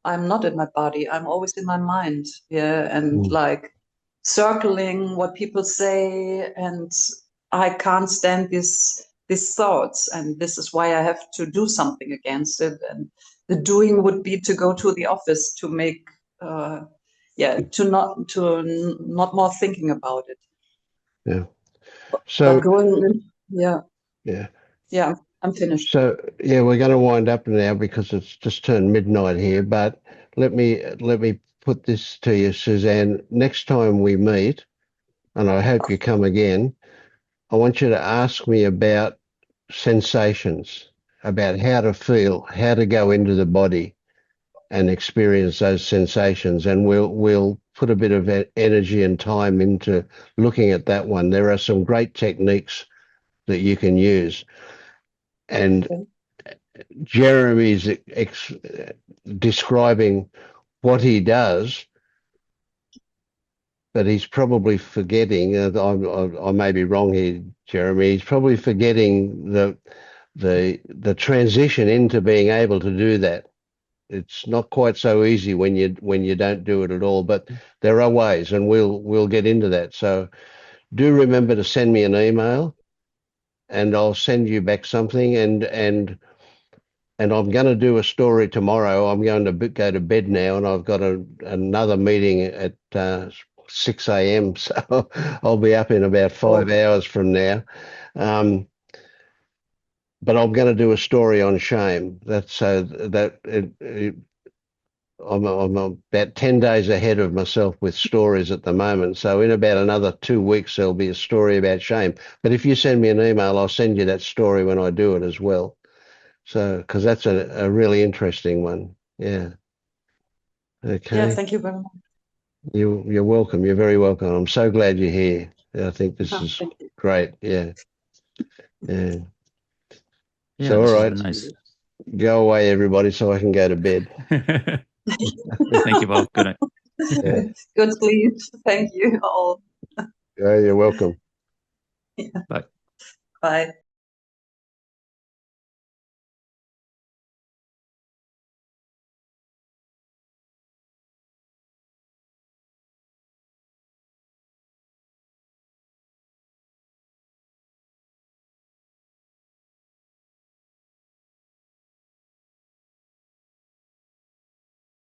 I'm not in my body. I'm always in my mind. Yeah, and like circling what people say, and I can't stand these thoughts, and this is why I have to do something against it. And the doing would be to go to the office to make, to not more thinking about it. Yeah. But So going in, yeah. yeah. Yeah, I'm finished. So yeah, we're going to wind up now because it's just turned midnight here. But let me put this to you, Suzanne. Next time we meet, and I hope you come again, I want you to ask me about sensations, about how to feel, how to go into the body and experience those sensations, and we'll put a bit of energy and time into looking at that one. There are some great techniques that you can use, and Okay. Jeremy's describing what he does, but he's probably forgetting. I may be wrong here, Jeremy. He's probably forgetting the transition into being able to do that. It's not quite so easy when you don't do it at all, but there are ways, and we'll get into that. So do remember to send me an email, and I'll send you back something, and I'm going to do a story tomorrow. I'm going to go to bed now, and I've got another meeting at 6 a.m. So I'll be up in about 5 hours from now. But I'm going to do a story on shame. That's so that I'm about 10 days ahead of myself with stories at the moment. So in about another 2 weeks, there'll be a story about shame. But if you send me an email, I'll send you that story when I do it as well. So, because that's a really interesting one. Yeah. Okay. Yeah, thank you very much. You're welcome. You're very welcome. I'm so glad you're here. I think this is Thank you. great. Yeah. Yeah. Yeah, So, all this has right, been nice. go away, everybody, so I can go to bed. Thank you both. Good night. Yeah. Good sleep. Thank you all. Yeah, you're welcome. Yeah. Bye. Bye.